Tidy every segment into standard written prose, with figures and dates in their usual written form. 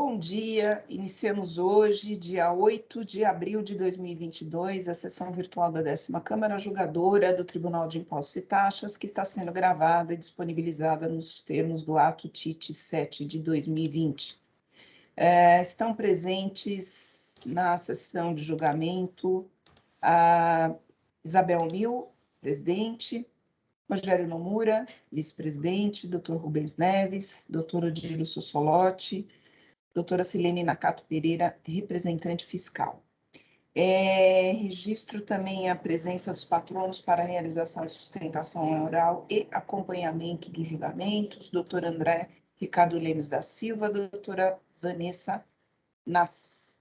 Bom dia, iniciamos hoje, dia 8 de abril de 2022, a sessão virtual da 10ª Câmara Julgadora do Tribunal de Impostos e Taxas, que está sendo gravada e disponibilizada nos termos do ato TIT 7 de 2020. Estão presentes na sessão de julgamento a Isabel Mil, presidente, Rogério Nomura, vice-presidente, Dr. Rubens Neves, Dr. Odílio Sossolotti, doutora Silene Nakato Pereira, representante fiscal. Registro também a presença dos patronos para realização de sustentação oral e acompanhamento dos julgamentos, doutor André Ricardo Lemos da Silva, doutora Vanessa Nasser.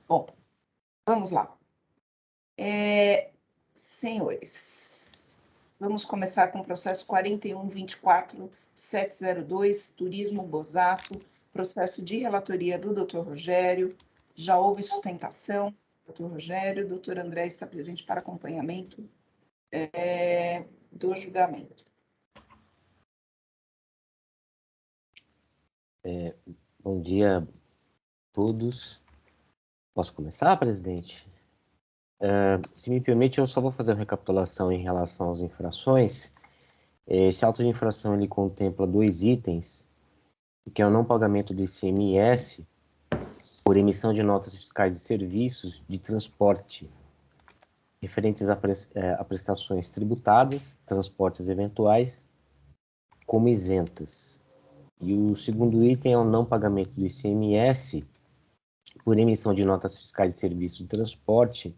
Bom, vamos lá. Senhores, vamos começar com o processo 41.24.702, Turismo Bosato, processo de relatoria do Dr. Rogério. Já houve sustentação, Dr. Rogério. Dr. André está presente para acompanhamento do julgamento. Bom dia a todos. Posso começar, presidente? Se me permite, eu só vou fazer uma recapitulação em relação às infrações. Esse auto de infração ele contempla 2 itens, que é o não pagamento do ICMS por emissão de notas fiscais de serviços de transporte referentes a prestações tributadas, transportes eventuais, como isentas. E o segundo item é o não pagamento do ICMS por emissão de notas fiscais de serviço de transporte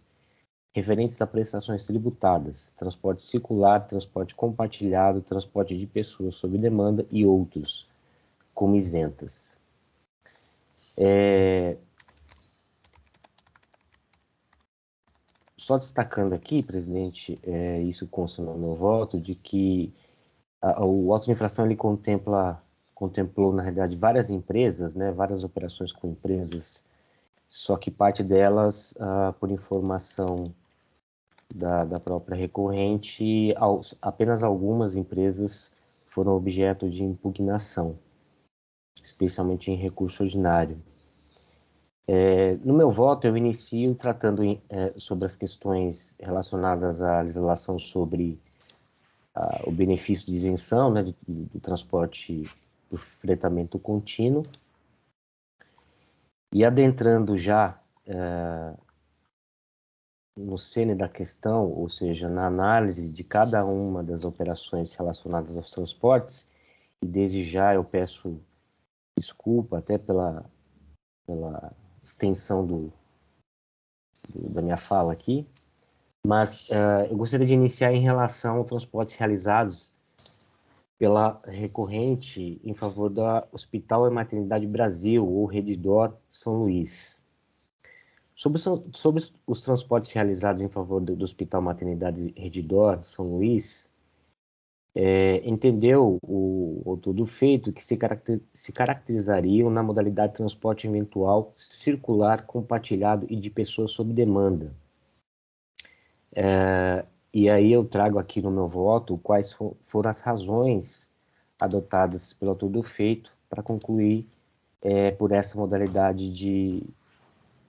referentes a prestações tributadas, transporte circular, transporte compartilhado, transporte de pessoas sob demanda e outros, como isentas. Só destacando aqui, presidente, isso consta no meu voto, de que o auto de infração ele contemplou, na realidade, várias empresas, né, várias operações com empresas, só que parte delas, por informação da própria recorrente, apenas algumas empresas foram objeto de impugnação, especialmente em recurso ordinário. No meu voto, eu inicio tratando sobre as questões relacionadas à legislação sobre o benefício de isenção, né, do transporte do fretamento contínuo, e adentrando já no cerne da questão, ou seja, na análise de cada uma das operações relacionadas aos transportes, e desde já eu peço desculpa até pela extensão da minha fala aqui, mas eu gostaria de iniciar em relação aos transportes realizados pela recorrente em favor da Hospital e Maternidade Brasil, ou Redditor São Luís. Sobre os transportes realizados em favor do Hospital Maternidade Redditor São Luís, entendeu o autor do feito que se caracterizariam na modalidade de transporte eventual, circular, compartilhado e de pessoas sob demanda. E aí eu trago aqui no meu voto quais foram as razões adotadas pelo autor do feito para concluir por essa modalidade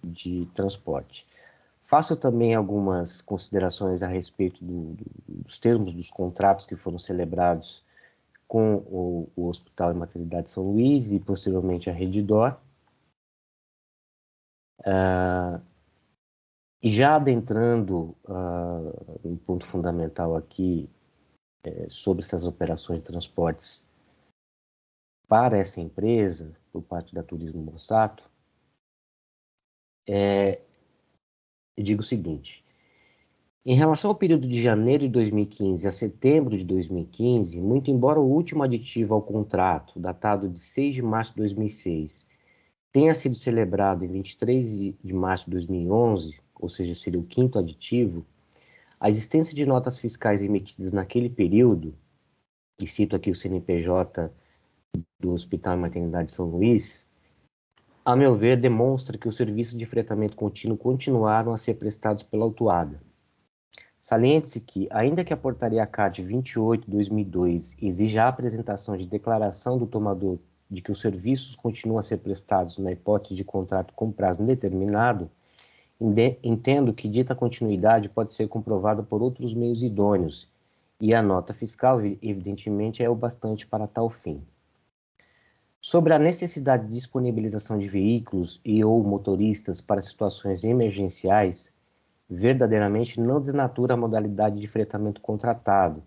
de transporte. Faço também algumas considerações a respeito dos termos dos contratos que foram celebrados com o Hospital e Maternidade São Luís e posteriormente a Redditor. E já adentrando um ponto fundamental aqui sobre essas operações de transportes para essa empresa, por parte da Turismo Bosato, eu digo o seguinte: em relação ao período de janeiro de 2015 a setembro de 2015, muito embora o último aditivo ao contrato, datado de 6 de março de 2006, tenha sido celebrado em 23 de março de 2011, ou seja, seria o 5º aditivo, a existência de notas fiscais emitidas naquele período, e cito aqui o CNPJ do Hospital e Maternidade São Luís, a meu ver, demonstra que os serviços de fretamento contínuo continuaram a ser prestados pela autuada. Saliente-se que, ainda que a portaria CAD 28/2002 exija a apresentação de declaração do tomador de que os serviços continuam a ser prestados na hipótese de contrato com prazo indeterminado, entendo que dita continuidade pode ser comprovada por outros meios idôneos, e a nota fiscal, evidentemente, é o bastante para tal fim. Sobre a necessidade de disponibilização de veículos e ou motoristas para situações emergenciais, verdadeiramente não desnatura a modalidade de fretamento contratado,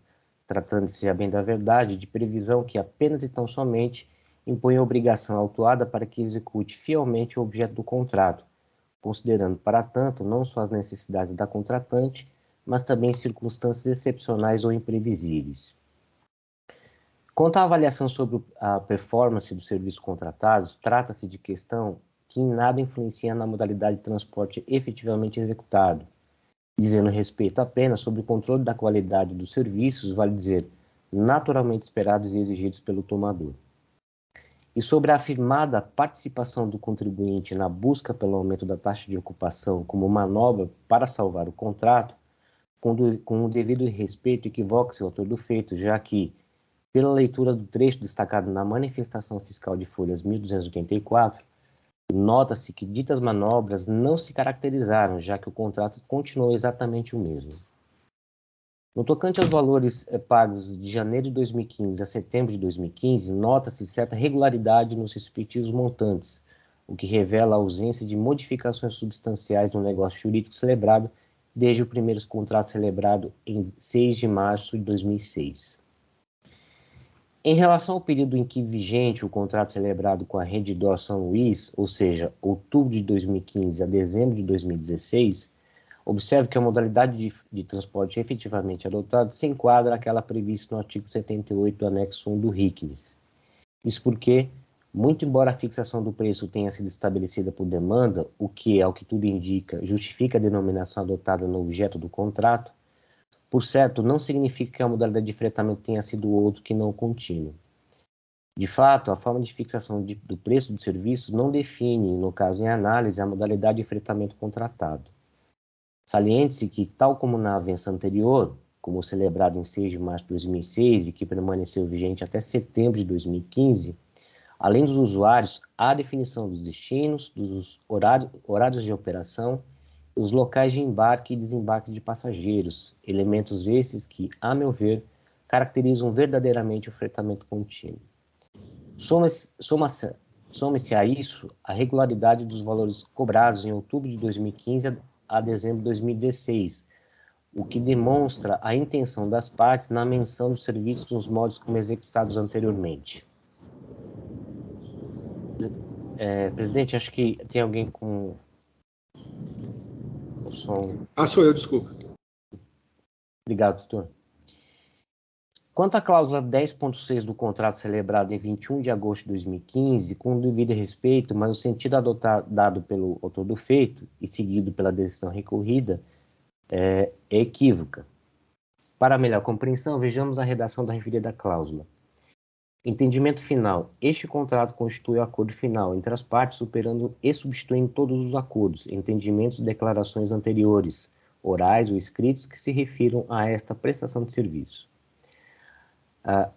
tratando-se, a bem da verdade, de previsão que apenas e tão somente impõe a obrigação autuada para que execute fielmente o objeto do contrato, considerando, para tanto, não só as necessidades da contratante, mas também circunstâncias excepcionais ou imprevisíveis. Quanto à avaliação sobre a performance dos serviços contratados, trata-se de questão que em nada influencia na modalidade de transporte efetivamente executado, dizendo respeito apenas sobre o controle da qualidade dos serviços, vale dizer, naturalmente esperados e exigidos pelo tomador. E sobre a afirmada participação do contribuinte na busca pelo aumento da taxa de ocupação como manobra para salvar o contrato, com o devido respeito, equivoca-se o autor do feito, já que, pela leitura do trecho destacado na manifestação fiscal de folhas 1284, nota-se que ditas manobras não se caracterizaram, já que o contrato continuou exatamente o mesmo. No tocante aos valores pagos de janeiro de 2015 a setembro de 2015, nota-se certa regularidade nos respectivos montantes, o que revela a ausência de modificações substanciais no negócio jurídico celebrado desde o primeiro contrato celebrado em 6 de março de 2006. Em relação ao período em que vigente o contrato celebrado com a Rede D'Or São Luís, ou seja, outubro de 2015 a dezembro de 2016, observe que a modalidade de transporte efetivamente adotada se enquadra àquela prevista no artigo 78 do anexo 1 do RICNES. Isso porque, muito embora a fixação do preço tenha sido estabelecida por demanda, o que, ao que tudo indica, justifica a denominação adotada no objeto do contrato, por certo, não significa que a modalidade de fretamento tenha sido outro que não o contínuo. De fato, a forma de fixação do preço dos serviços não define, no caso em análise, a modalidade de fretamento contratado. Saliente-se que, tal como na avença anterior, como celebrado em 6 de março de 2006 e que permaneceu vigente até setembro de 2015, além dos usuários, há a definição dos destinos, dos horários de operação, os locais de embarque e desembarque de passageiros, elementos esses que, a meu ver, caracterizam verdadeiramente o fretamento contínuo. Soma-se a isso a regularidade dos valores cobrados em outubro de 2015 a dezembro de 2016, o que demonstra a intenção das partes na menção dos serviços nos modos como executados anteriormente. Presidente, acho que tem alguém com o som. Sou eu, desculpa. Obrigado, doutor. Quanto à cláusula 10.6 do contrato celebrado em 21 de agosto de 2015, com o devido respeito, mas o sentido dado pelo autor do feito e seguido pela decisão recorrida é equívoca. Para melhor compreensão, vejamos a redação da referida cláusula. Entendimento final. Este contrato constitui o acordo final entre as partes, superando e substituindo todos os acordos, entendimentos e declarações anteriores, orais ou escritos, que se refiram a esta prestação de serviço.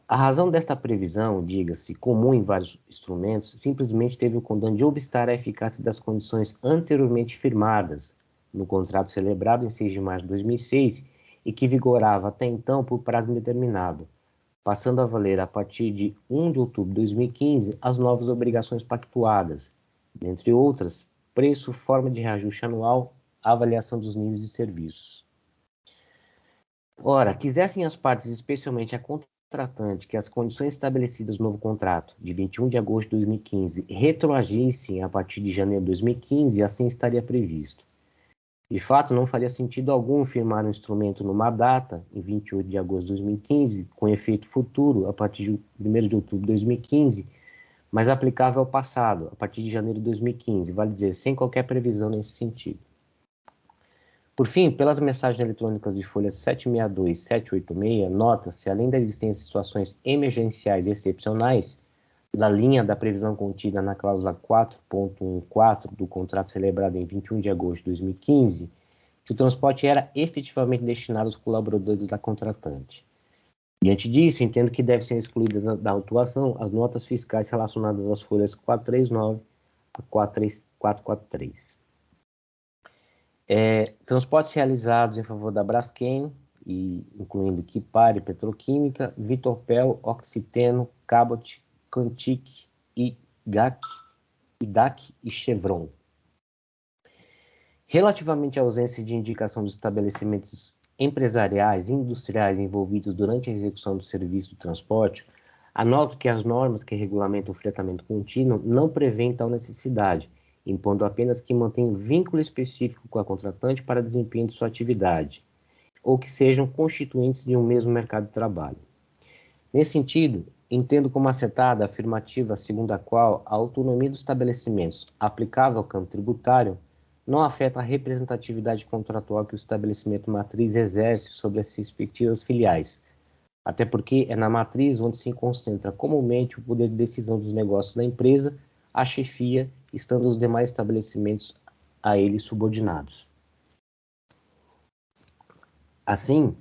A razão desta previsão, diga-se, comum em vários instrumentos, simplesmente teve o condão de obstar a eficácia das condições anteriormente firmadas no contrato celebrado em 6 de março de 2006 e que vigorava até então por prazo indeterminado, passando a valer a partir de 1 de outubro de 2015 as novas obrigações pactuadas, dentre outras, preço, forma de reajuste anual, avaliação dos níveis de serviços. Ora, quisessem as partes, especialmente a contratante, que as condições estabelecidas no novo contrato, de 21 de agosto de 2015, retroagissem a partir de janeiro de 2015, assim estaria previsto. De fato, não faria sentido algum firmar um instrumento numa data, em 28 de agosto de 2015, com efeito futuro, a partir de 1º de outubro de 2015, mas aplicável ao passado, a partir de janeiro de 2015, vale dizer, sem qualquer previsão nesse sentido. Por fim, pelas mensagens eletrônicas de folhas 762 e 786, nota-se, além da existência de situações emergenciais e excepcionais, da linha da previsão contida na cláusula 4.14 do contrato celebrado em 21 de agosto de 2015, que o transporte era efetivamente destinado aos colaboradores da contratante. Diante disso, entendo que devem ser excluídas da autuação as notas fiscais relacionadas às folhas 439 a 443. Transportes realizados em favor da Braskem, incluindo Kipar e Petroquímica, Vitorpel, Oxiteno, Cabot, Cantic, IDAC e Chevron. Relativamente à ausência de indicação dos estabelecimentos empresariais e industriais envolvidos durante a execução do serviço de transporte, anoto que as normas que regulamentam o fretamento contínuo não prevêem tal necessidade, impondo apenas que mantenham vínculo específico com a contratante para desempenho de sua atividade, ou que sejam constituintes de um mesmo mercado de trabalho. Nesse sentido, entendo como acertada a afirmativa segundo a qual a autonomia dos estabelecimentos aplicável ao campo tributário não afeta a representatividade contratual que o estabelecimento matriz exerce sobre as respectivas filiais, até porque é na matriz onde se concentra comumente o poder de decisão dos negócios da empresa, a chefia, estando os demais estabelecimentos a eles subordinados. Assim,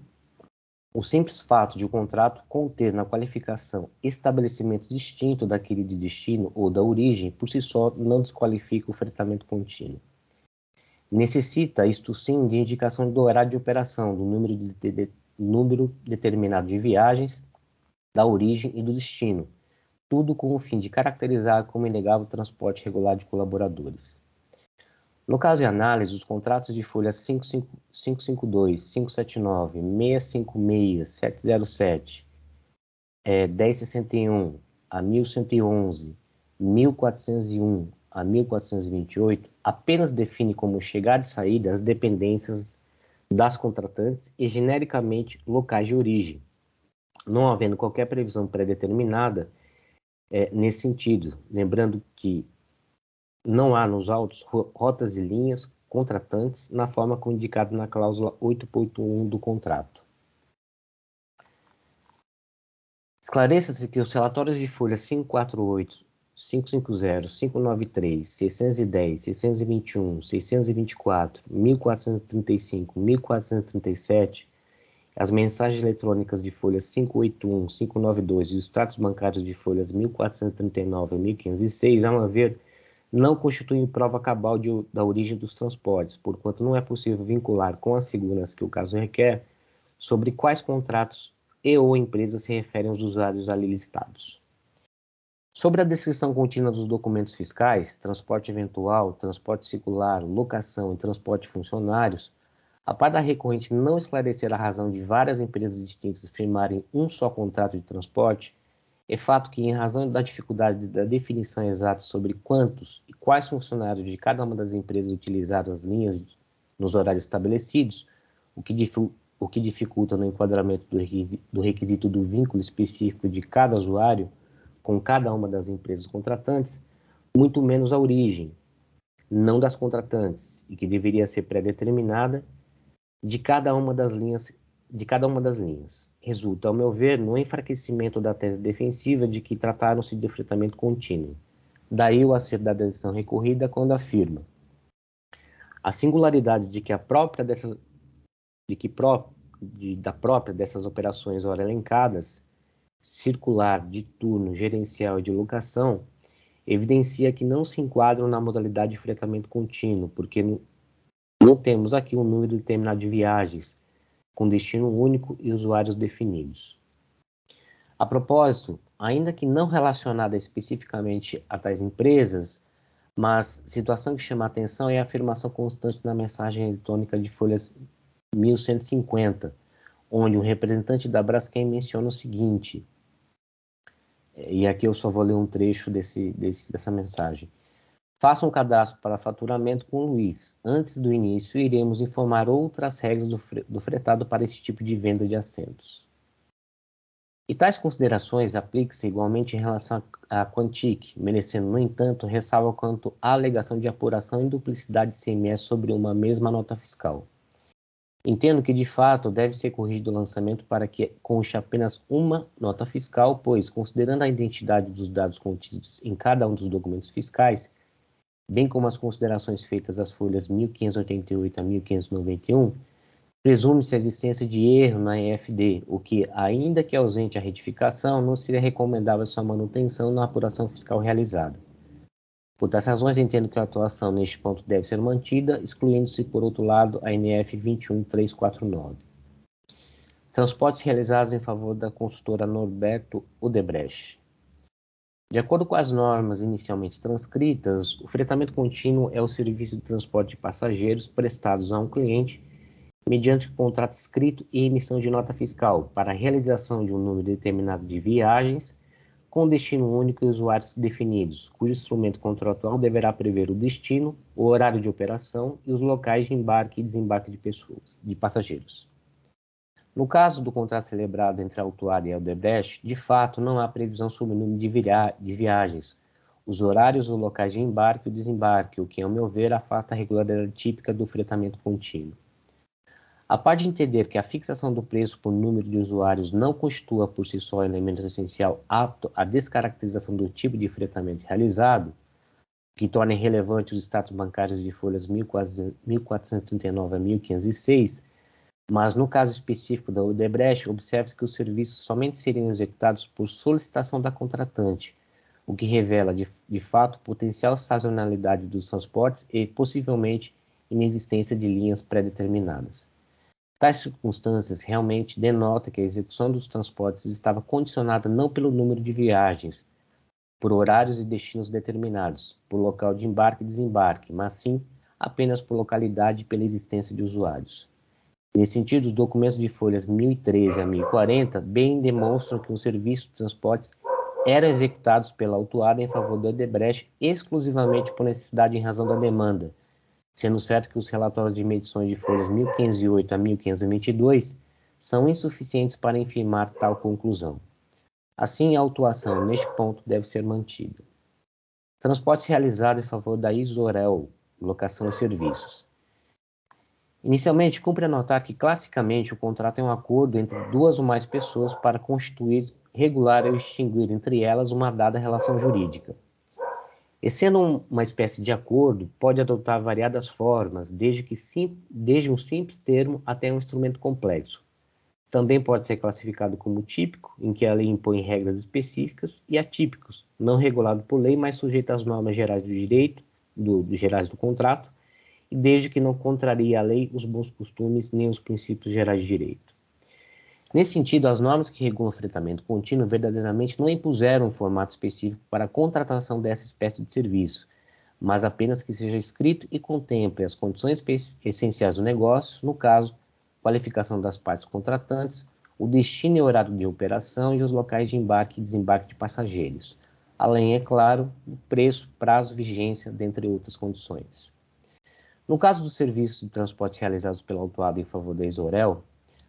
o simples fato de o contrato conter na qualificação estabelecimento distinto daquele de destino ou da origem, por si só, não desqualifica o fretamento contínuo. Necessita, isto sim, de indicação do horário de operação, do número determinado de viagens, da origem e do destino, tudo com o fim de caracterizar como inegável o transporte regular de colaboradores. No caso de análise, os contratos de folhas 552, 579, 656, 707, 1061 a 1111, 1401 a 1428 apenas define como chegada e saída as dependências das contratantes e genericamente locais de origem, não havendo qualquer previsão pré-determinada nesse sentido, lembrando que não há nos autos rotas e linhas contratantes na forma como indicado na cláusula 8.1 do contrato. Esclareça-se que os relatórios de folha 548, 550, 593, 610, 621, 624, 1435, 1437, as mensagens eletrônicas de folhas 581, 592 e os tratos bancários de folhas 1439 e 1506, a meu ver, não constituem prova cabal da origem dos transportes, porquanto não é possível vincular com a segurança que o caso requer sobre quais contratos e ou empresas se referem aos usuários ali listados. Sobre a descrição contínua dos documentos fiscais, transporte eventual, transporte circular, locação e transporte de funcionários, a par da recorrente não esclarecer a razão de várias empresas distintas firmarem um só contrato de transporte, é fato que, em razão da dificuldade da definição exata sobre quantos e quais funcionários de cada uma das empresas utilizaram as linhas nos horários estabelecidos, o que dificulta no enquadramento do requisito do vínculo específico de cada usuário com cada uma das empresas contratantes, muito menos a origem, não das contratantes, e que deveria ser pré-determinada de cada uma das linhas. Resulta, ao meu ver, no enfraquecimento da tese defensiva de que trataram-se de fretamento contínuo. Daí o acerto da decisão recorrida quando afirma a singularidade de que da própria dessas operações ora elencadas, circular, de turno, gerencial e de locação, evidencia que não se enquadram na modalidade de fretamento contínuo, porque não temos aqui um número determinado de viagens, com destino único e usuários definidos. A propósito, ainda que não relacionada especificamente a tais empresas, mas situação que chama a atenção é a afirmação constante na mensagem eletrônica de folhas 1150, onde um representante da Braskem menciona o seguinte, e aqui eu só vou ler um trecho dessa mensagem. Faça um cadastro para faturamento com o Luiz. Antes do início, iremos informar outras regras do fretado para esse tipo de venda de assentos. E tais considerações aplicam-se igualmente em relação à Quantic, merecendo, no entanto, ressalva quanto à alegação de apuração e duplicidade de ICMS sobre uma mesma nota fiscal. Entendo que, de fato, deve ser corrigido o lançamento para que conste apenas uma nota fiscal, pois, considerando a identidade dos dados contidos em cada um dos documentos fiscais, bem como as considerações feitas às folhas 1588 a 1591, presume-se a existência de erro na EFD, o que, ainda que ausente a retificação, não seria recomendável sua manutenção na apuração fiscal realizada. Por tais razões, entendo que a atuação neste ponto deve ser mantida, excluindo-se, por outro lado, a NF 21349. Transportes realizados em favor da consultora Norberto Odebrecht. De acordo com as normas inicialmente transcritas, o fretamento contínuo é o serviço de transporte de passageiros prestados a um cliente mediante contrato escrito e emissão de nota fiscal para a realização de um número determinado de viagens com destino único e usuários definidos, cujo instrumento contratual deverá prever o destino, o horário de operação e os locais de embarque e desembarque de passageiros. No caso do contrato celebrado entre a autuária e a Odebrecht, de fato, não há previsão sobre o número de viagens, os horários ou locais de embarque e desembarque, o que, ao meu ver, afasta a regularidade típica do fretamento contínuo. A par de entender que a fixação do preço por número de usuários não constitua por si só elemento essencial apto à descaracterização do tipo de fretamento realizado, que torna irrelevante os status bancários de folhas 1439 a 1506, mas no caso específico da Odebrecht, observa-se que os serviços somente seriam executados por solicitação da contratante, o que revela, de fato, potencial sazonalidade dos transportes e, possivelmente, inexistência de linhas pré-determinadas. Tais circunstâncias realmente denotam que a execução dos transportes estava condicionada não pelo número de viagens, por horários e destinos determinados, por local de embarque e desembarque, mas sim apenas por localidade e pela existência de usuários. Nesse sentido, os documentos de folhas 1013 a 1040 bem demonstram que os serviços de transportes eram executados pela autuada em favor da Odebrecht exclusivamente por necessidade em razão da demanda, sendo certo que os relatórios de medições de folhas 1508 a 1522 são insuficientes para infirmar tal conclusão. Assim, a autuação neste ponto deve ser mantida. Transportes realizados em favor da Isorel, locação e serviços. Inicialmente, cumpre anotar que, classicamente, o contrato é um acordo entre duas ou mais pessoas para constituir, regular ou extinguir entre elas uma dada relação jurídica. E sendo uma espécie de acordo, pode adotar variadas formas, desde um simples termo até um instrumento complexo. Também pode ser classificado como típico, em que a lei impõe regras específicas, e atípicos, não regulado por lei, mas sujeito às normas gerais do direito, gerais do contrato, e desde que não contrarie a lei, os bons costumes, nem os princípios gerais de direito. Nesse sentido, as normas que regulam o fretamento contínuo verdadeiramente não impuseram um formato específico para a contratação dessa espécie de serviço, mas apenas que seja escrito e contemple as condições essenciais do negócio, no caso, qualificação das partes contratantes, o destino e horário de operação e os locais de embarque e desembarque de passageiros, além, é claro, do preço, prazo, vigência, dentre outras condições. No caso dos serviços de transporte realizados pela autuada em favor da Isorel,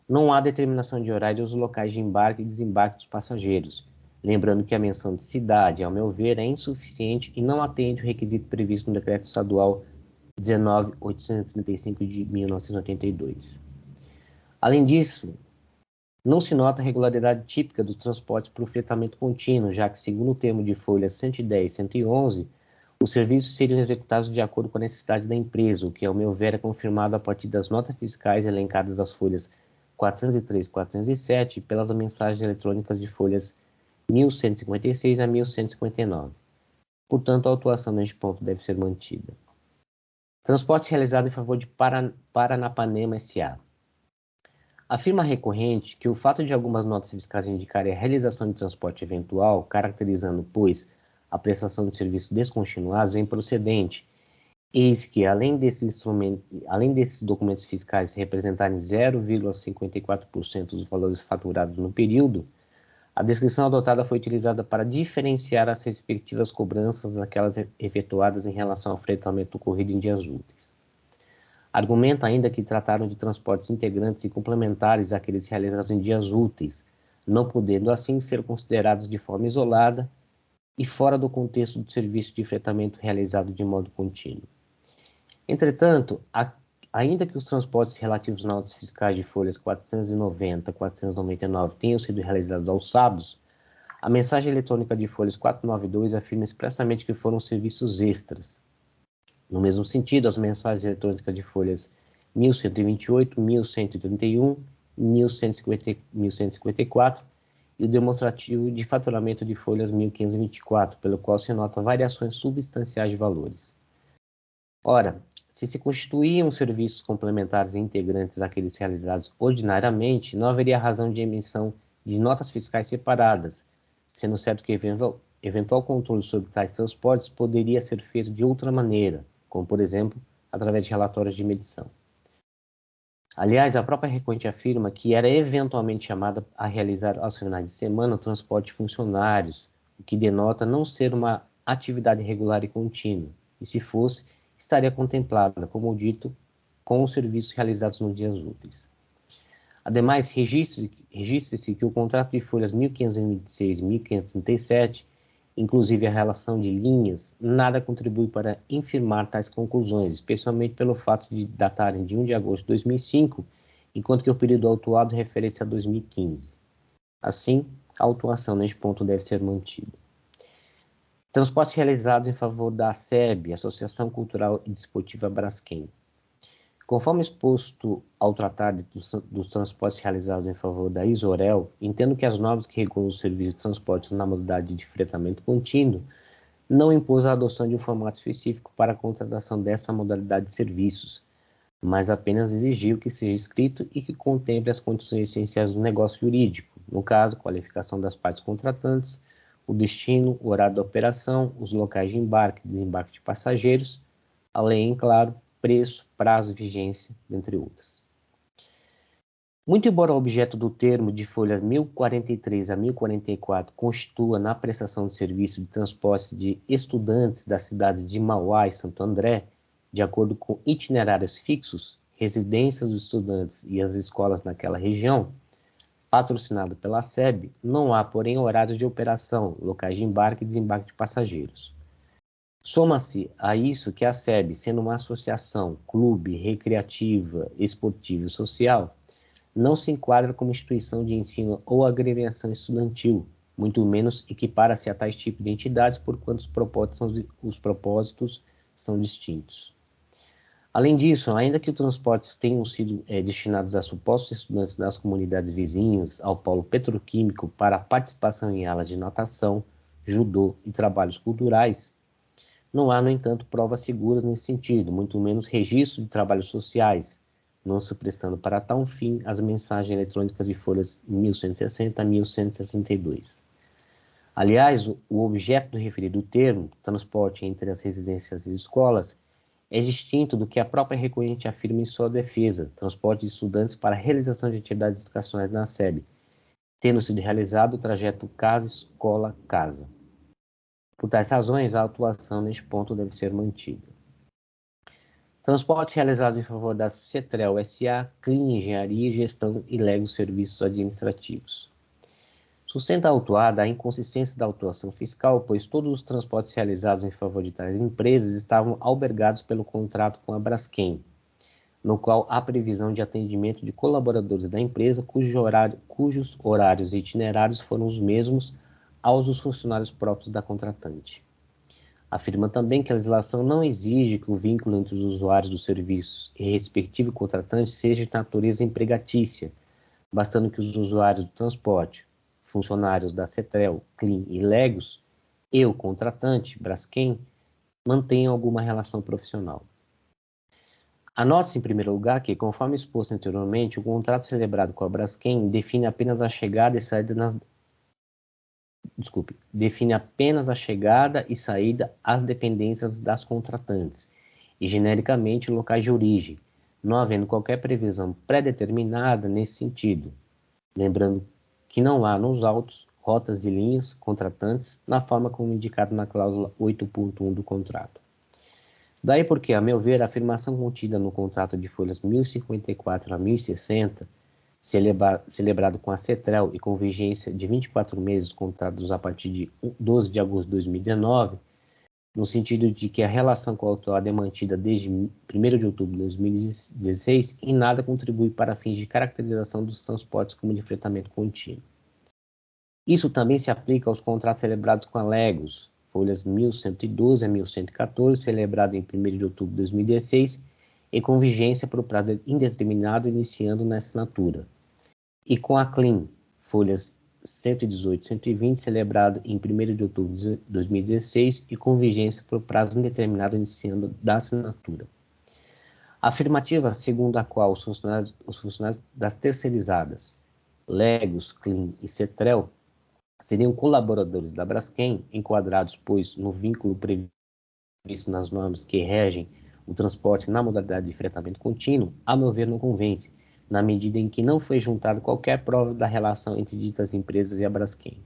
não há determinação de horário dos locais de embarque e desembarque dos passageiros, lembrando que a menção de cidade, ao meu ver, é insuficiente e não atende o requisito previsto no Decreto Estadual 19.835 de 1982. Além disso, não se nota a regularidade típica do transporte por fretamento contínuo, já que, segundo o termo de folhas 110 e 111, os serviços seriam executados de acordo com a necessidade da empresa, o que, ao meu ver, é confirmado a partir das notas fiscais elencadas nas folhas 403 e 407 e pelas mensagens eletrônicas de folhas 1156 a 1159. Portanto, a autuação neste ponto deve ser mantida. Transporte realizado em favor de Paranapanema S.A. Afirma a recorrente que o fato de algumas notas fiscais indicarem a realização de transporte eventual, caracterizando, pois, a prestação de serviços descontinuados, é improcedente, eis que, além desses documentos fiscais representarem 0,54% dos valores faturados no período, a descrição adotada foi utilizada para diferenciar as respectivas cobranças daquelas efetuadas em relação ao fretamento ocorrido em dias úteis. Argumenta ainda que trataram de transportes integrantes e complementares àqueles realizados em dias úteis, não podendo assim ser considerados de forma isolada e fora do contexto do serviço de fretamento realizado de modo contínuo. Entretanto, ainda que os transportes relativos às notas fiscais de folhas 490 e 499 tenham sido realizados aos sábados, a mensagem eletrônica de folhas 492 afirma expressamente que foram serviços extras. No mesmo sentido, as mensagens eletrônicas de folhas 1128, 1131, 1154 e o demonstrativo de faturamento de folhas 1524, pelo qual se nota variações substanciais de valores. Ora, se constituíam serviços complementares e integrantes àqueles realizados ordinariamente, não haveria razão de emissão de notas fiscais separadas, sendo certo que eventual controle sobre tais transportes poderia ser feito de outra maneira, como, por exemplo, através de relatórios de medição. Aliás, a própria recorrente afirma que era eventualmente chamada a realizar aos finais de semana o transporte de funcionários, o que denota não ser uma atividade regular e contínua, e se fosse, estaria contemplada, como dito, com os serviços realizados nos dias úteis. Ademais, registre-se que o contrato de folhas 1526 e 1537, inclusive a relação de linhas, nada contribui para infirmar tais conclusões, especialmente pelo fato de datarem de 1 de agosto de 2005, enquanto que o período autuado refere-se a 2015. Assim, a autuação neste ponto deve ser mantida. Transportes realizados em favor da ASEB, Associação Cultural e Desportiva Braskem. Conforme exposto ao tratar dos transportes realizados em favor da Isorel, entendo que as normas que regulam o serviço de transporte na modalidade de fretamento contínuo não impôs a adoção de um formato específico para a contratação dessa modalidade de serviços, mas apenas exigiu que seja escrito e que contemple as condições essenciais do negócio jurídico, no caso, qualificação das partes contratantes, o destino, o horário da operação, os locais de embarque e desembarque de passageiros, além, claro, preço, prazo, vigência, entre outras. Muito embora o objeto do termo de folhas 1043 a 1044 constitua na prestação de serviço de transporte de estudantes das cidades de Mauá e Santo André, de acordo com itinerários fixos, residências dos estudantes e as escolas naquela região, patrocinado pela SEB, não há, porém, horários de operação, locais de embarque e desembarque de passageiros. Soma-se a isso que a SEB, sendo uma associação, clube, recreativa, esportiva e social, não se enquadra como instituição de ensino ou agremiação estudantil, muito menos equipara-se a tais tipos de entidades, porquanto os propósitos são distintos. Além disso, ainda que os transportes tenham sido destinados a supostos estudantes das comunidades vizinhas ao polo petroquímico para participação em aulas de natação, judô e trabalhos culturais, não há, no entanto, provas seguras nesse sentido, muito menos registro de trabalhos sociais, não se prestando para tal fim as mensagens eletrônicas de folhas 1160 a 1162. Aliás, o objeto do referido termo, transporte entre as residências e escolas, é distinto do que a própria recorrente afirma em sua defesa, transporte de estudantes para a realização de atividades educacionais na SEB, tendo sido realizado o trajeto casa-escola-casa. Por tais razões, a atuação neste ponto deve ser mantida. Transportes realizados em favor da CETREL S.A., Clean Engenharia, Gestão e Legos Serviços Administrativos. Sustenta a autuada a inconsistência da autuação fiscal, pois todos os transportes realizados em favor de tais empresas estavam albergados pelo contrato com a Braskem, no qual há previsão de atendimento de colaboradores da empresa cujos horários e itinerários foram os mesmos aos dos funcionários próprios da contratante. Afirma também que a legislação não exige que o vínculo entre os usuários do serviço e respectivo contratante seja de natureza empregatícia, bastando que os usuários do transporte, funcionários da CETREL, Clean e Legos, e o contratante, Braskem, mantenham alguma relação profissional. Anote-se, em primeiro lugar, que, conforme exposto anteriormente, o contrato celebrado com a Braskem define apenas a chegada e saída às dependências das contratantes e, genericamente, locais de origem, não havendo qualquer previsão pré-determinada nesse sentido. Lembrando que não há nos autos, rotas e linhas contratantes na forma como indicado na cláusula 8.1 do contrato. Daí porque, a meu ver, a afirmação contida no contrato de folhas 1054 a 1060, celebrado com a CETREL e com vigência de 24 meses contados a partir de 12 de agosto de 2019, no sentido de que a relação com a autuada é mantida desde 1º de outubro de 2016, em nada contribui para fins de caracterização dos transportes como de fretamento contínuo. Isso também se aplica aos contratos celebrados com a Legos, folhas 1112 a 1114, celebrado em 1º de outubro de 2016, e com vigência por prazo indeterminado, iniciando na assinatura. E com a CLIN, folhas 118 e 120, celebrado em 1º de outubro de 2016 e com vigência por prazo indeterminado, iniciando da assinatura. A afirmativa segundo a qual os funcionários das terceirizadas, Legos, CLIN e CETREL, seriam colaboradores da Braskem, enquadrados, pois, no vínculo previsto nas normas que regem o transporte na modalidade de fretamento contínuo, a meu ver, não convence, na medida em que não foi juntada qualquer prova da relação entre ditas empresas e a Braskem.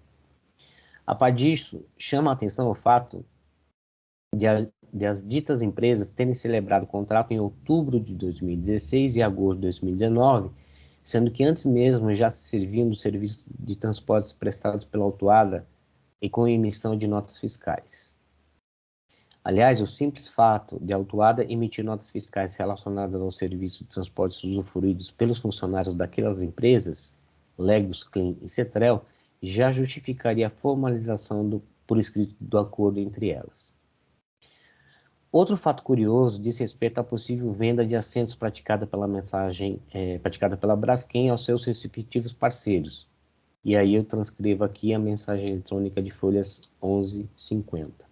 A par disso, chama a atenção o fato de as ditas empresas terem celebrado o contrato em outubro de 2016 e agosto de 2019, sendo que antes mesmo já se serviam do serviço de transportes prestados pela autuada e com emissão de notas fiscais. Aliás, o simples fato de a autuada emitir notas fiscais relacionadas ao serviço de transportes usufruídos pelos funcionários daquelas empresas, Legos, CLIN e CETREL, já justificaria a formalização por escrito do acordo entre elas. Outro fato curioso diz respeito à possível venda de assentos praticada pela Braskem aos seus respectivos parceiros. E aí eu transcrevo aqui a mensagem eletrônica de folhas 1150.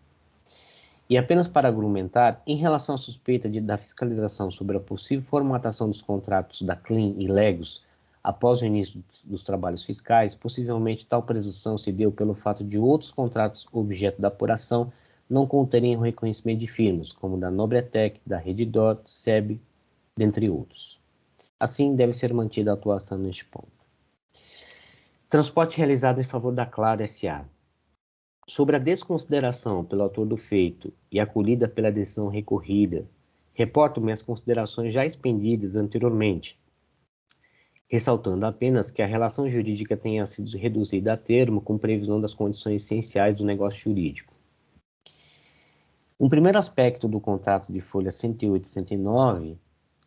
E apenas para argumentar, em relação à suspeita da fiscalização sobre a possível formatação dos contratos da CLIN e Legos após o início dos trabalhos fiscais, possivelmente tal presunção se deu pelo fato de outros contratos objeto da apuração não conterem o reconhecimento de firmas, como da Nobretec, da Redditor, SEB, dentre outros. Assim, deve ser mantida a atuação neste ponto. Transporte realizado em favor da Claro S.A. Sobre a desconsideração pelo autor do feito e acolhida pela decisão recorrida, reporto minhas considerações já expendidas anteriormente, ressaltando apenas que a relação jurídica tenha sido reduzida a termo com previsão das condições essenciais do negócio jurídico. Um primeiro aspecto do contrato de folha 108 e 109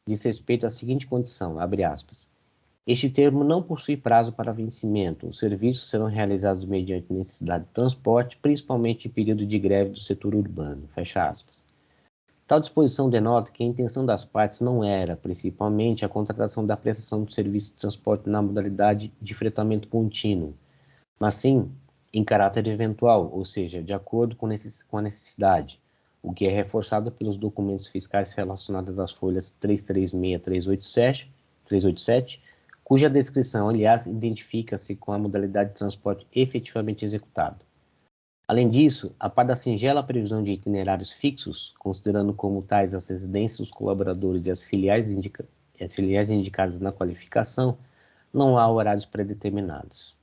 diz respeito à seguinte condição, abre aspas, este termo não possui prazo para vencimento. Os serviços serão realizados mediante necessidade de transporte, principalmente em período de greve do setor urbano. Fecha aspas. Tal disposição denota que a intenção das partes não era, principalmente, a contratação da prestação do serviço de transporte na modalidade de fretamento contínuo, mas sim em caráter eventual, ou seja, de acordo com a necessidade, o que é reforçado pelos documentos fiscais relacionados às folhas 336 e 387, cuja descrição, aliás, identifica-se com a modalidade de transporte efetivamente executado. Além disso, a par da singela previsão de itinerários fixos, considerando como tais as residências dos colaboradores e as filiais indicadas na qualificação, não há horários predeterminados.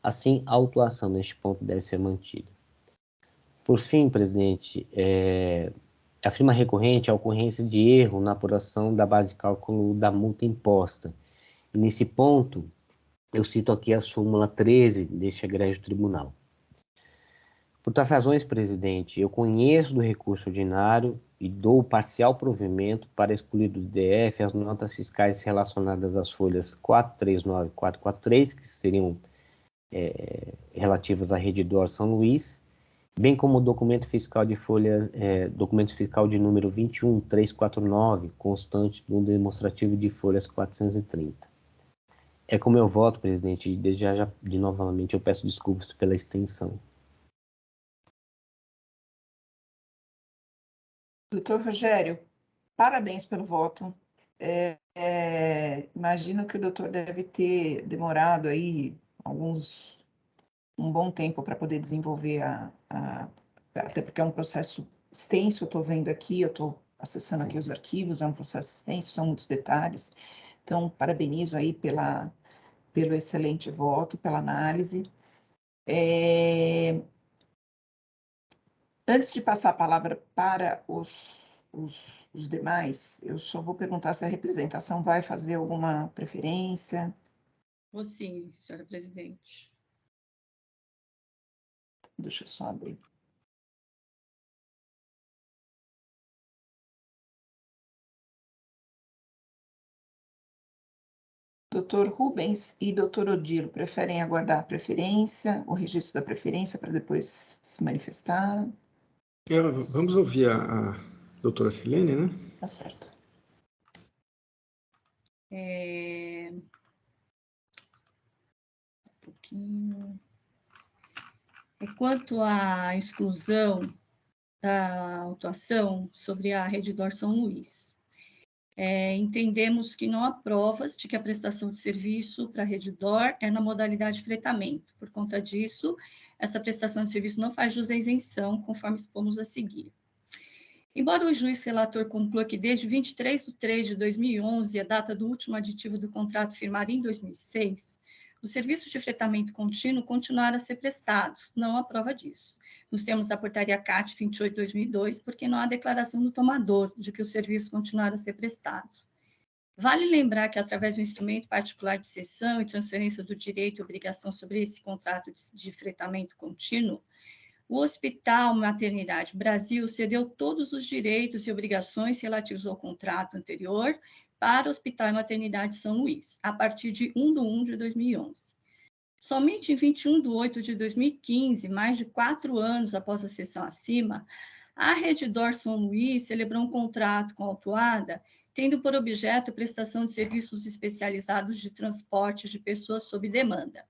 Assim, a autuação neste ponto deve ser mantida. Por fim, presidente, afirma recorrente a ocorrência de erro na apuração da base de cálculo da multa imposta. E nesse ponto, eu cito aqui a súmula 13 deste egrégio tribunal. Por tais razões, presidente, eu conheço do recurso ordinário e dou parcial provimento para excluir do DF as notas fiscais relacionadas às folhas 439 e 443, que seriam relativas à Redditor São Luís, bem como o documento fiscal documento fiscal de número 21349, constante no demonstrativo de folhas 430. É como eu voto, presidente, e desde já novamente eu peço desculpas pela extensão. Doutor Rogério, parabéns pelo voto. Imagino que o doutor deve ter demorado aí um bom tempo para poder desenvolver até porque é um processo extenso, eu estou vendo aqui, eu estou acessando aqui os arquivos, é um processo extenso, são muitos detalhes. Então, parabenizo aí pelo excelente voto, pela análise. Antes de passar a palavra para os demais, eu só vou perguntar se a representação vai fazer alguma preferência. Vou sim, senhora presidente. Deixa eu só abrir. Doutor Rubens e doutor Odilo, preferem aguardar a preferência, o registro da preferência para depois se manifestar? Vamos ouvir a doutora Silene, né? Tá certo. Um pouquinho. Quanto à exclusão da autuação sobre a Redditor São Luís, entendemos que não há provas de que a prestação de serviço para a Redditor é na modalidade de fretamento. Por conta disso, essa prestação de serviço não faz jus à isenção, conforme expomos a seguir. Embora o juiz relator conclua que desde 23 de 3 de 2011, a data do último aditivo do contrato firmado em 2006, os serviços de fretamento contínuo continuaram a ser prestados, não há prova disso. Nos termos da portaria CAT 28/2002, porque não há declaração do tomador de que os serviços continuaram a ser prestados. Vale lembrar que, através do instrumento particular de cessão e transferência do direito e obrigação sobre esse contrato de fretamento contínuo, o Hospital Maternidade Brasil cedeu todos os direitos e obrigações relativos ao contrato anterior para o Hospital e Maternidade São Luís, a partir de 1/1 de 2011. Somente em 21 de 8 de 2015, mais de 4 anos após a cessão acima, a Redditor São Luís celebrou um contrato com a autuada, tendo por objeto a prestação de serviços especializados de transporte de pessoas sob demanda.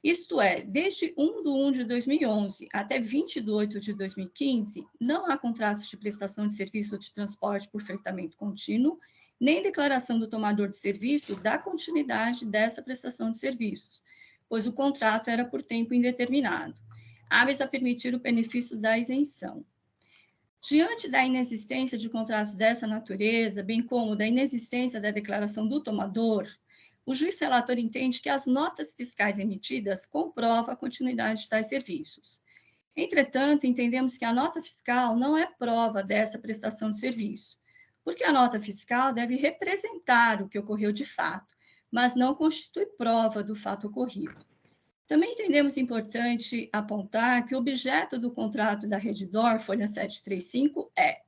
Isto é, desde 1/1 de 2011 até 20 de 8 de 2015, não há contratos de prestação de serviço de transporte por fretamento contínuo, nem declaração do tomador de serviço da continuidade dessa prestação de serviços, pois o contrato era por tempo indeterminado, hábeis a permitir o benefício da isenção. Diante da inexistência de contratos dessa natureza, bem como da inexistência da declaração do tomador, o juiz relator entende que as notas fiscais emitidas comprovam a continuidade de tais serviços. Entretanto, entendemos que a nota fiscal não é prova dessa prestação de serviço, porque a nota fiscal deve representar o que ocorreu de fato, mas não constitui prova do fato ocorrido. Também entendemos importante apontar que o objeto do contrato da Redditor, folha 735, é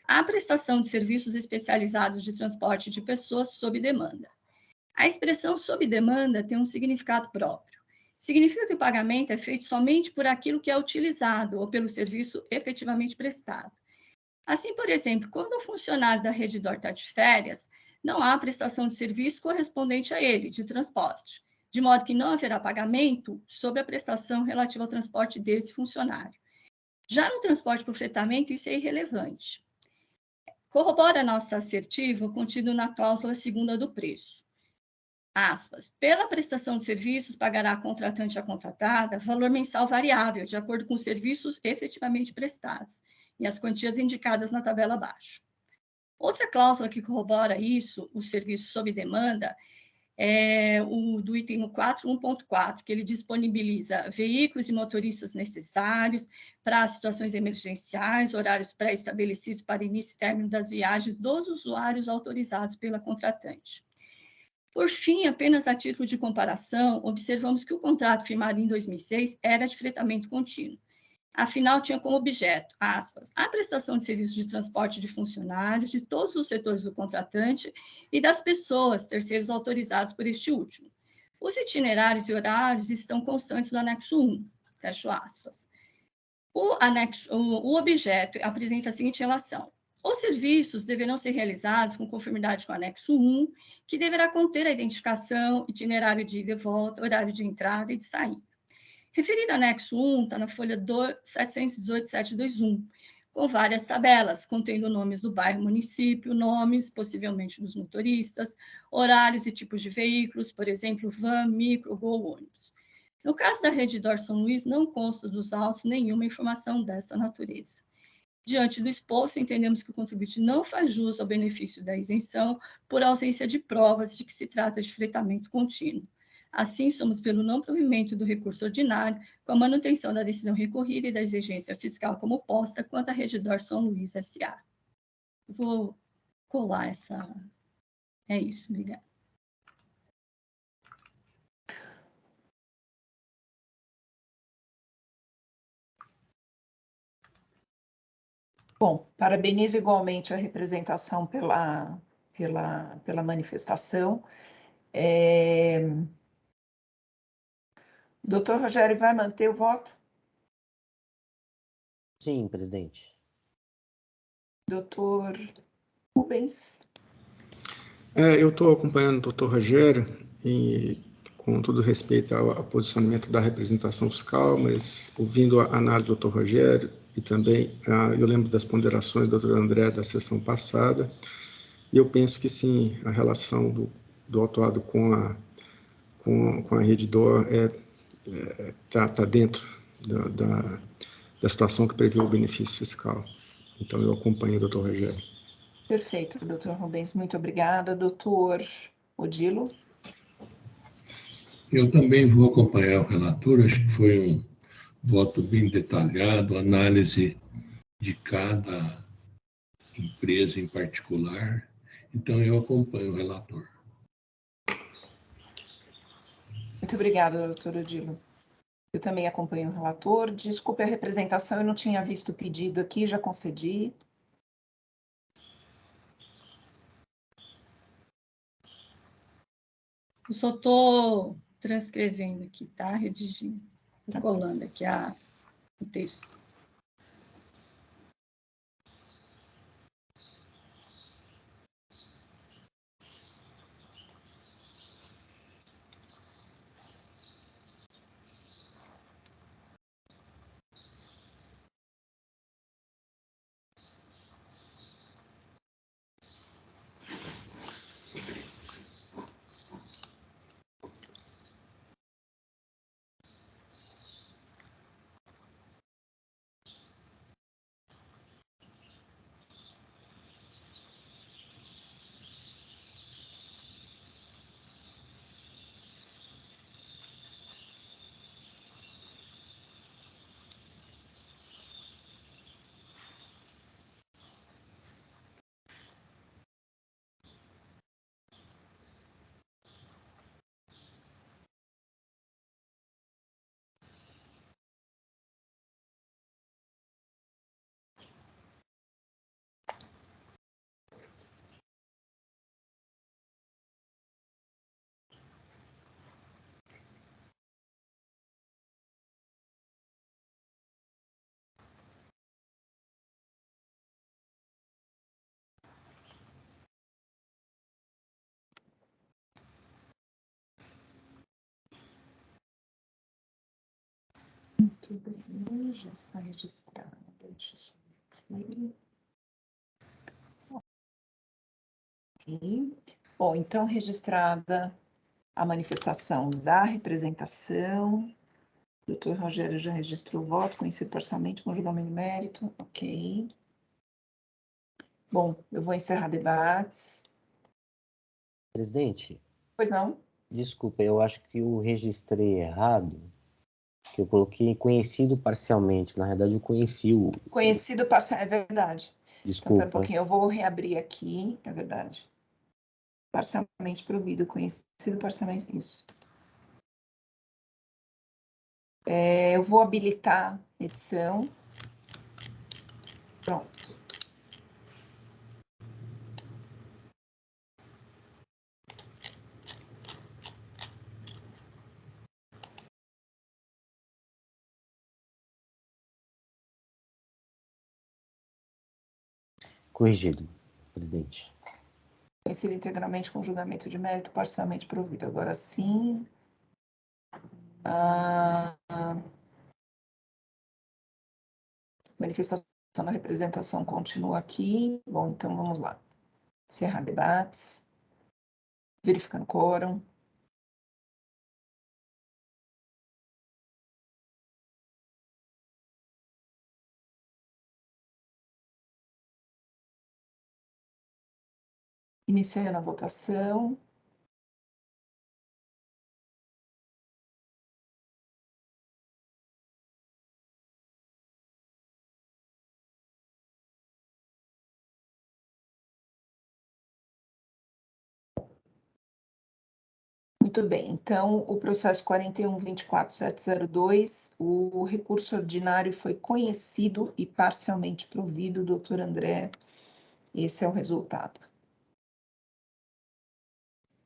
a prestação de serviços especializados de transporte de pessoas sob demanda. A expressão sob demanda tem um significado próprio. Significa que o pagamento é feito somente por aquilo que é utilizado ou pelo serviço efetivamente prestado. Assim, por exemplo, quando o funcionário da Redditor está de férias, não há prestação de serviço correspondente a ele, de transporte, de modo que não haverá pagamento sobre a prestação relativa ao transporte desse funcionário. Já no transporte por fretamento, isso é irrelevante. Corrobora a nossa assertiva o contido na cláusula 2ª do preço. Aspas, pela prestação de serviços, pagará a contratante a contratada valor mensal variável, de acordo com os serviços efetivamente prestados, e as quantias indicadas na tabela abaixo. Outra cláusula que corrobora isso, o serviço sob demanda, é o do item 4.1.4, que ele disponibiliza veículos e motoristas necessários para situações emergenciais, horários pré-estabelecidos para início e término das viagens dos usuários autorizados pela contratante. Por fim, apenas a título de comparação, observamos que o contrato firmado em 2006 era de fretamento contínuo. Afinal, tinha como objeto, aspas, a prestação de serviços de transporte de funcionários de todos os setores do contratante e das pessoas, terceiros autorizados por este último. Os itinerários e horários estão constantes no anexo 1, fecho aspas. O objeto apresenta a seguinte relação. Os serviços deverão ser realizados com conformidade com o anexo 1, que deverá conter a identificação, itinerário de ida e volta, horário de entrada e de saída. Referido anexo 1, está na folha 718.721, com várias tabelas, contendo nomes do bairro, município, nomes, possivelmente dos motoristas, horários e tipos de veículos, por exemplo, van, micro, gol, ônibus. No caso da Redditor São Luís, não consta dos autos nenhuma informação dessa natureza. Diante do exposto, entendemos que o contribuinte não faz jus ao benefício da isenção por ausência de provas de que se trata de fretamento contínuo. Assim, somos pelo não provimento do recurso ordinário, com a manutenção da decisão recorrida e da exigência fiscal como posta quanto à Redditor São Luís S.A. Vou colar essa... É isso, obrigada. Bom, parabenizo igualmente a representação pela manifestação. Doutor Rogério vai manter o voto? Sim, presidente. Doutor Rubens? Eu estou acompanhando o doutor Rogério e, com todo respeito ao posicionamento da representação fiscal, mas ouvindo a análise do doutor Rogério e também eu lembro das ponderações do doutor André da sessão passada, e eu penso que sim, a relação do autuado com a Redditor está dentro da situação que prevê o benefício fiscal. Então, eu acompanho o doutor Rogério. Perfeito, doutor Rubens, muito obrigada. Doutor Odilo? Eu também vou acompanhar o relator, acho que foi um voto bem detalhado, análise de cada empresa em particular, então eu acompanho o relator. Muito obrigada, doutor Odilo. Eu também acompanho o relator. Desculpe a representação, eu não tinha visto o pedido aqui, já concedi. Eu só estou transcrevendo aqui, tá? Redigindo, tô colando aqui o texto. Muito bem, já está registrado. Deixa eu subir aqui. Ok. Bom, então, registrada a manifestação da representação. O doutor Rogério já registrou o voto, conhecido parcialmente com julgamento de mérito. Ok. Bom, eu vou encerrar debates. Presidente, Pois não? desculpa, eu acho que eu registrei errado, que eu coloquei conhecido parcialmente. Na verdade, eu conheci o... Conhecido parcial, é verdade. Então, pera um Desculpa. pouquinho, eu vou reabrir aqui, é verdade. Parcialmente provido, conhecido parcialmente, isso. Eu vou habilitar edição. Pronto. Corrigido, presidente. Conhecido integralmente com julgamento de mérito, parcialmente provido. Agora sim. Manifestação da representação continua aqui. Bom, então vamos lá. Encerrar debates. Verificando quórum. Iniciando a votação. Muito bem, então, o processo 41.24.702, o recurso ordinário foi conhecido e parcialmente provido, doutor André, esse é o resultado.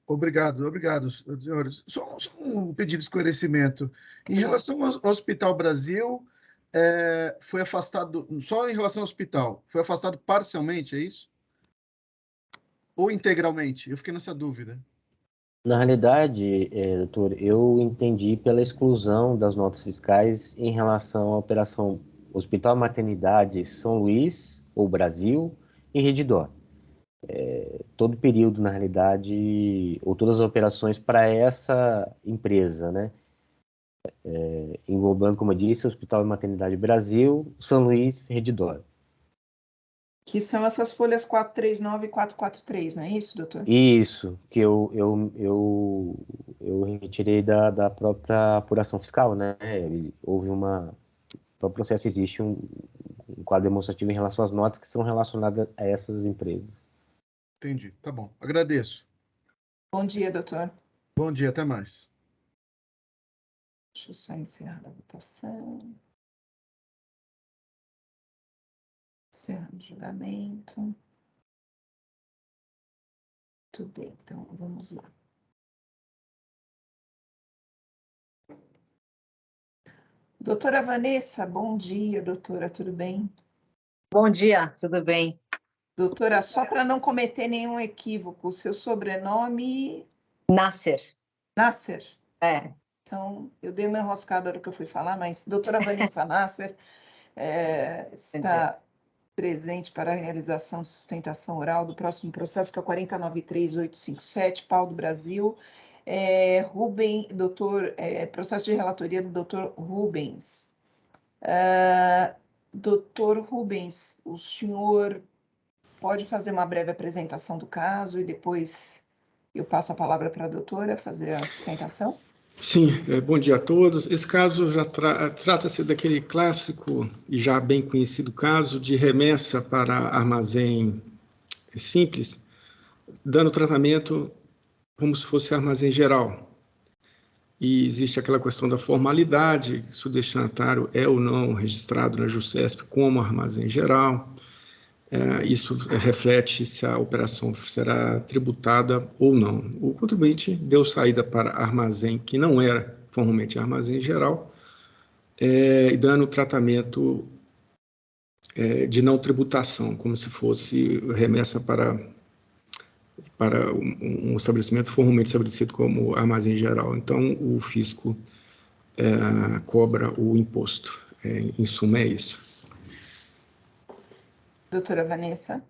Obrigado, senhores. Só um pedido de esclarecimento. Em relação ao Hospital Brasil, foi afastado, só em relação ao hospital, foi afastado parcialmente, é isso? Ou integralmente? Eu fiquei nessa dúvida. Na realidade, doutor, eu entendi pela exclusão das notas fiscais em relação à operação Hospital Maternidade São Luís, ou Brasil, e Redditor. Todo período, na realidade, ou todas as operações para essa empresa, né? Englobando, como eu disse, Hospital Maternidade Brasil, São Luís, Redditor. Que são essas folhas 439 e 443, não é isso, doutor? Isso, que eu retirei da própria apuração fiscal, né? Houve uma... No processo existe um quadro demonstrativo em relação às notas que são relacionadas a essas empresas. Entendi, tá bom. Agradeço. Bom dia, doutor. Bom dia, até mais. Deixa eu só encerrar a votação. Encerrando o julgamento. Tudo bem, então vamos lá. Doutora Vanessa, bom dia, doutora, tudo bem? Bom dia, tudo bem? Doutora, só para não cometer nenhum equívoco, o seu sobrenome... Nasser. Nasser? É. Então, eu dei uma enroscada na hora que eu fui falar, mas doutora Vanessa Nasser está presente para a realização de sustentação oral do próximo processo, que é o 493.857, Pau do Brasil. Processo de relatoria do doutor Rubens. Doutor Rubens, o senhor pode fazer uma breve apresentação do caso e depois eu passo a palavra para a doutora fazer a sustentação? Sim, bom dia a todos. Esse caso já trata-se daquele clássico e já bem conhecido caso de remessa para armazém simples, dando tratamento como se fosse armazém geral. E existe aquela questão da formalidade, se o destinatário é ou não registrado na JUSESP como armazém geral. Isso reflete se a operação será tributada ou não. O contribuinte deu saída para armazém que não era formalmente armazém geral, e dando tratamento de não tributação, como se fosse remessa para um estabelecimento formalmente estabelecido como armazém geral. Então, o fisco cobra o imposto. Em suma, é isso. Doutora Vanessa.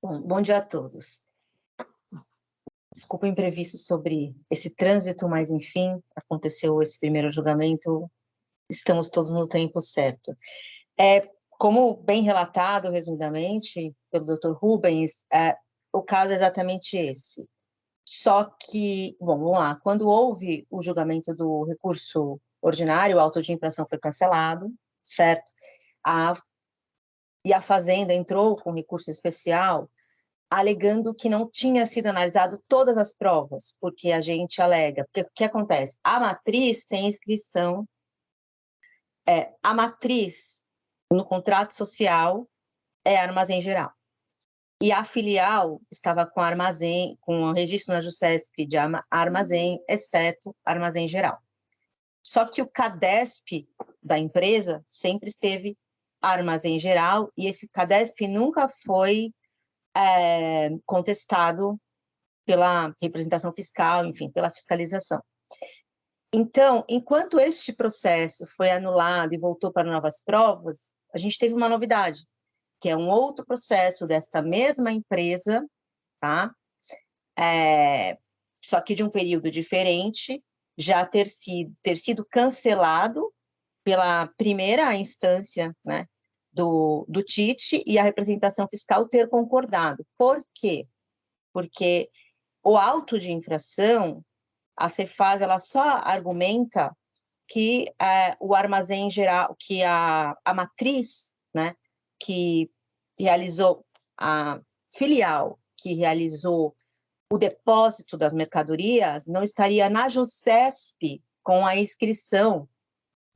Bom dia a todos. Desculpa o imprevisto sobre esse trânsito, mas, enfim, aconteceu esse primeiro julgamento, estamos todos no tempo certo. Como bem relatado, resumidamente, pelo Dr. Rubens, o caso é exatamente esse. Só que, bom, vamos lá, quando houve o julgamento do recurso ordinário, o auto de infração foi cancelado, certo? E a Fazenda entrou com recurso especial, alegando que não tinha sido analisado todas as provas, porque a gente alega, porque o que acontece? A matriz tem inscrição, a matriz no contrato social é armazém geral, e a filial estava com armazém, com o registro na JUSESP de armazém, exceto armazém geral. Só que o CADESP da empresa sempre esteve armazém geral, e esse CADESP nunca foi contestado pela representação fiscal, enfim, pela fiscalização. Então, enquanto este processo foi anulado e voltou para novas provas, a gente teve uma novidade, que é um outro processo desta mesma empresa, tá? Só que de um período diferente, já ter sido cancelado pela primeira instância, né, do TIT, e a representação fiscal ter concordado. Por quê? Porque o auto de infração, a Cefaz, ela só argumenta que o armazém geral, que a matriz, né, que realizou, a filial que realizou o depósito das mercadorias, não estaria na JUSESP com a inscrição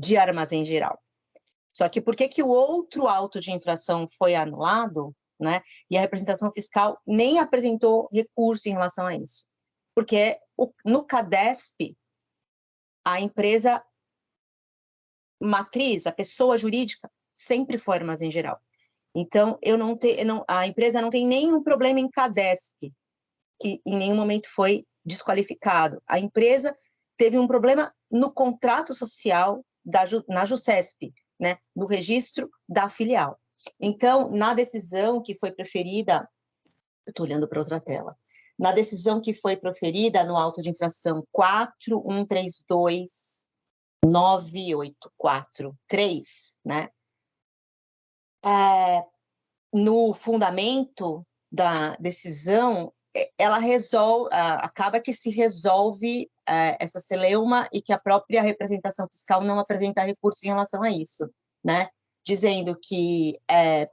de armazém geral. Só que por que o outro auto de infração foi anulado, né, e a representação fiscal nem apresentou recurso em relação a isso? Porque no CADESP, a empresa matriz, a pessoa jurídica, sempre foi Armazém Geral. Então, a empresa não tem nenhum problema em CADESP, que em nenhum momento foi desqualificado. A empresa teve um problema no contrato social na JUSESP, né, no registro da filial. Então, na decisão que foi preferida, eu estou olhando para outra tela, na decisão que foi proferida no auto de infração 4132984-3, né, no fundamento da decisão, ela resolve, acaba que se resolve essa celeuma e que a própria representação fiscal não apresenta recurso em relação a isso, né? Dizendo que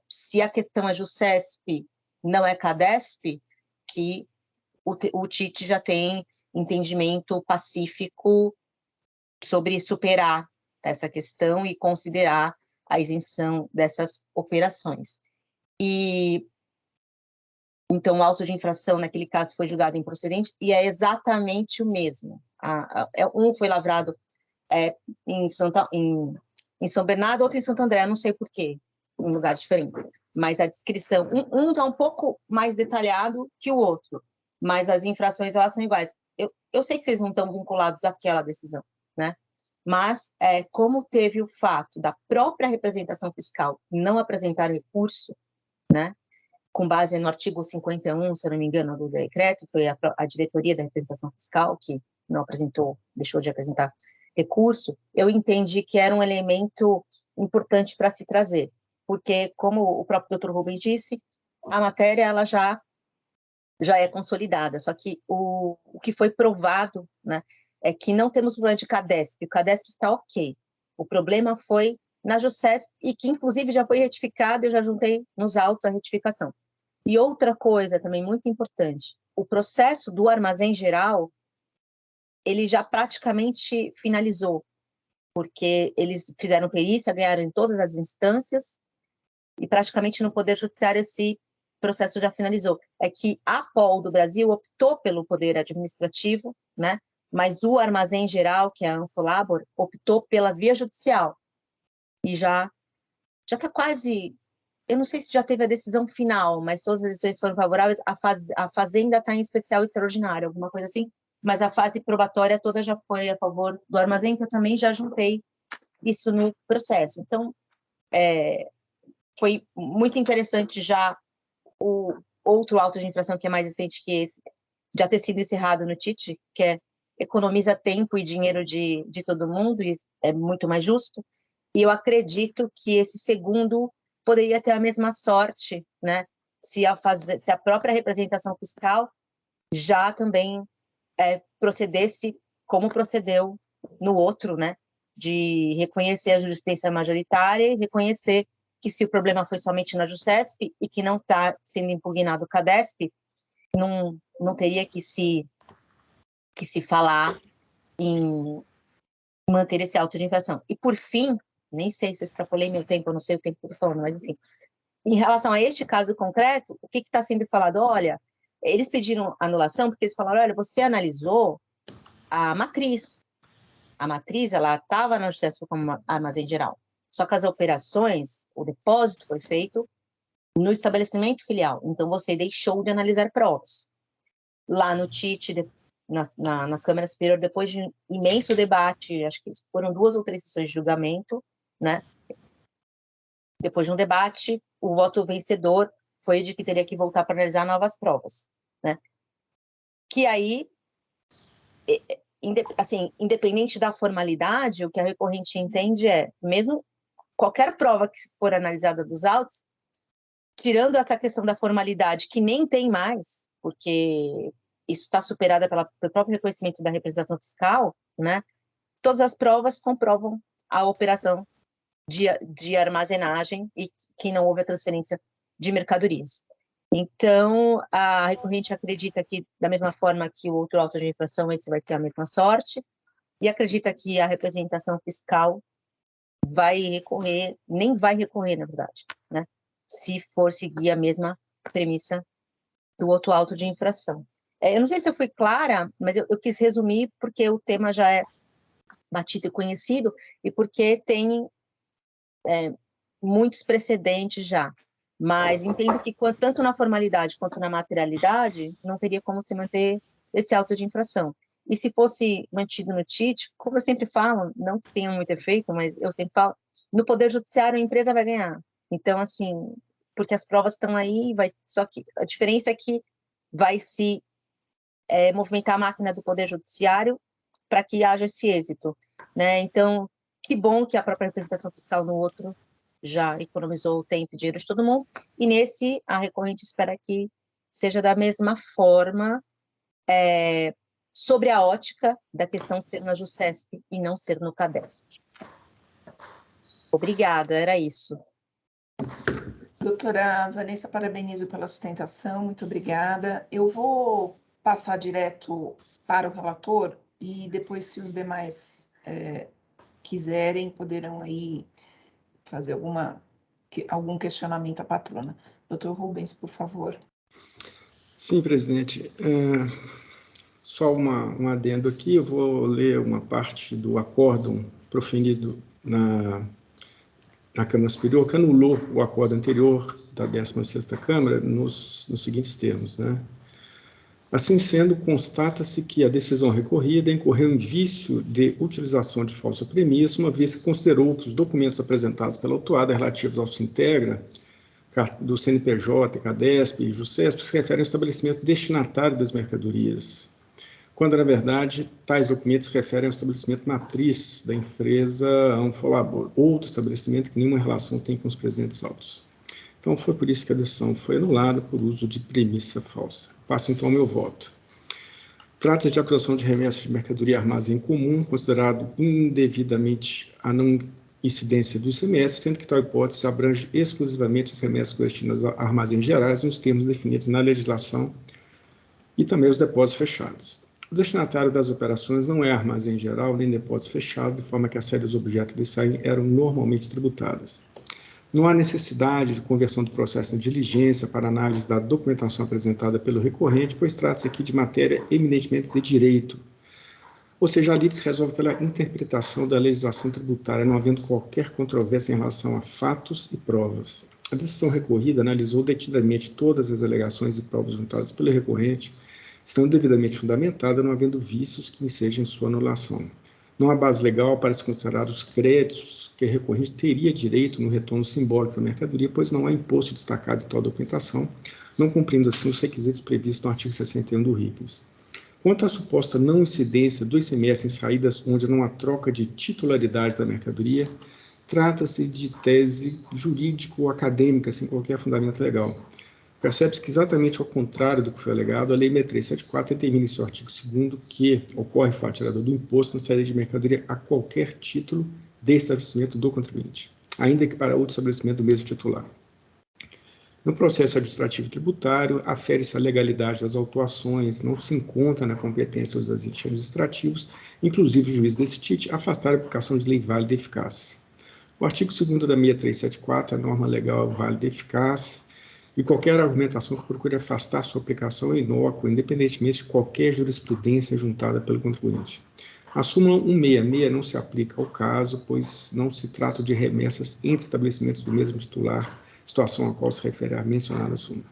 se a questão é JUSESP, não é CADESP, que o TIT já tem entendimento pacífico sobre superar essa questão e considerar a isenção dessas operações. E então o auto de infração naquele caso foi julgado improcedente e é exatamente o mesmo. Um foi lavrado em São Bernardo, outro em Santo André, não sei por quê, em lugar diferente. Mas a descrição, um está um pouco mais detalhado que o outro, mas as infrações elas são iguais. Eu sei que vocês não estão vinculados àquela decisão, né? Mas, como teve o fato da própria representação fiscal não apresentar recurso, né, com base no artigo 51, se eu não me engano, do decreto, foi a diretoria da representação fiscal que não apresentou, deixou de apresentar recurso, eu entendi que era um elemento importante para se trazer, porque, como o próprio Dr. Rubens disse, a matéria ela já é consolidada, só que o que foi provado, né, é que não temos problema de CADESP, o CADESP está ok. O problema foi na JUSESP, e que inclusive já foi retificado, eu já juntei nos autos a retificação. E outra coisa também muito importante, o processo do Armazém Geral, ele já praticamente finalizou, porque eles fizeram perícia, ganharam em todas as instâncias, e praticamente no Poder Judiciário esse processo já finalizou. É que a APOL do Brasil optou pelo Poder Administrativo, né? Mas o Armazém Geral, que é a Anfolabor, optou pela via judicial. E já está quase, eu não sei se já teve a decisão final, mas todas as decisões foram favoráveis, a Fazenda está em especial extraordinário, alguma coisa assim, mas a fase probatória toda já foi a favor do Armazém, que eu também já juntei isso no processo. Então, foi muito interessante já o outro auto de infração, que é mais recente que esse, já ter sido encerrado no TIT, que economiza tempo e dinheiro de todo mundo, e é muito mais justo, e eu acredito que esse segundo poderia ter a mesma sorte, né, se a própria representação fiscal já também procedesse como procedeu no outro, né, de reconhecer a jurisprudência majoritária e reconhecer que se o problema foi somente na JUSESP e que não está sendo impugnado o CADESP, não teria que se falar em manter esse auto de infração. E, por fim, nem sei se eu extrapolei meu tempo, eu não sei o tempo que eu estou falando, mas, enfim, em relação a este caso concreto, o que está sendo falado? Olha, eles pediram anulação porque eles falaram, olha, você analisou a matriz. A matriz, ela estava na JUSESP como Armazém Geral. Só que as operações, o depósito foi feito no estabelecimento filial. Então, você deixou de analisar provas. Lá no TIT, na Câmara Superior, depois de imenso debate, acho que foram 2 ou 3 sessões de julgamento, né? Depois de um debate, o voto vencedor foi de que teria que voltar para analisar novas provas, né? Que aí, assim, independente da formalidade, o que a recorrente entende mesmo qualquer prova que for analisada dos autos, tirando essa questão da formalidade, que nem tem mais, porque isso está superada pelo próprio reconhecimento da representação fiscal, né? Todas as provas comprovam a operação de armazenagem e que não houve a transferência de mercadorias. Então, a recorrente acredita que, da mesma forma que o outro auto de infração, esse vai ter a mesma sorte, e acredita que a representação fiscal vai recorrer, nem vai recorrer, na verdade, né? Se for seguir a mesma premissa do outro auto de infração. Eu não sei se eu fui clara, mas eu quis resumir, porque o tema já é batido e conhecido, e porque tem muitos precedentes já. Mas entendo que tanto na formalidade quanto na materialidade, não teria como se manter esse auto de infração. E se fosse mantido no TIT, como eu sempre falo, não que tenha muito efeito, mas eu sempre falo, no Poder Judiciário a empresa vai ganhar. Então, assim, porque as provas estão aí, só que a diferença é que vai se movimentar a máquina do Poder Judiciário para que haja esse êxito, né? Então, que bom que a própria representação fiscal no outro já economizou o tempo e dinheiro de todo mundo, e nesse, a recorrente espera que seja da mesma forma, sobre a ótica da questão ser na JUSESP e não ser no CADESP. Obrigada, era isso. Doutora Vanessa, parabenizo pela sustentação, muito obrigada. Eu vou passar direto para o relator e depois, se os demais quiserem, poderão aí fazer algum questionamento à patrona. Doutor Rubens, por favor. Sim, presidente. Só um adendo aqui, eu vou ler uma parte do acórdão proferido na Câmara Superior, que anulou o acordo anterior da 16ª Câmara nos seguintes termos, né? Assim sendo, constata-se que a decisão recorrida incorreu em vício de utilização de falsa premissa, uma vez que considerou que os documentos apresentados pela autuada relativos ao Sintegra, do CNPJ, CADESP e JUSESP, se referem ao estabelecimento destinatário das mercadorias, quando, na verdade, tais documentos se referem ao estabelecimento matriz da empresa Anfolabor, outro estabelecimento que nenhuma relação tem com os presentes autos. Então, foi por isso que a decisão foi anulada por uso de premissa falsa. Passo, então, ao meu voto. Trata-se de acusação de remessa de mercadoria e armazém comum, considerado indevidamente a não incidência do ICMS, sendo que tal hipótese abrange exclusivamente as remessas destinadas a armazéns gerais nos termos definidos na legislação e também os depósitos fechados. O destinatário das operações não é armazém geral nem depósito fechado, de forma que as séries objeto de sair eram normalmente tributadas. Não há necessidade de conversão do processo em diligência para análise da documentação apresentada pelo recorrente, pois trata-se aqui de matéria eminentemente de direito. Ou seja, a lide se resolve pela interpretação da legislação tributária, não havendo qualquer controvérsia em relação a fatos e provas. A decisão recorrida analisou detidamente todas as alegações e provas juntadas pelo recorrente, estando devidamente fundamentada, não havendo vícios que ensejam sua anulação. Não há base legal para se considerar os créditos que a recorrente teria direito no retorno simbólico da mercadoria, pois não há imposto destacado de tal documentação, não cumprindo assim os requisitos previstos no artigo 61 do RICMS. Quanto à suposta não incidência do ICMS em saídas onde não há troca de titularidade da mercadoria, trata-se de tese jurídico-acadêmica, sem qualquer fundamento legal. Percebe-se que, exatamente ao contrário do que foi alegado, a Lei 6374 determina em seu artigo 2º que ocorre fato tirador do imposto na saída de mercadoria a qualquer título de estabelecimento do contribuinte, ainda que para outro estabelecimento do mesmo titular. No processo administrativo tributário, afere-se a legalidade das autuações, não se encontra na competência dos agentes administrativos, inclusive o juiz desse TIT, afastar a aplicação de lei válida e eficaz. O artigo 2º da 6374, a norma legal válida e eficaz, e qualquer argumentação que procure afastar sua aplicação é inócua, independentemente de qualquer jurisprudência juntada pelo contribuinte. A súmula 166 não se aplica ao caso, pois não se trata de remessas entre estabelecimentos do mesmo titular, situação a qual se refere a mencionada súmula.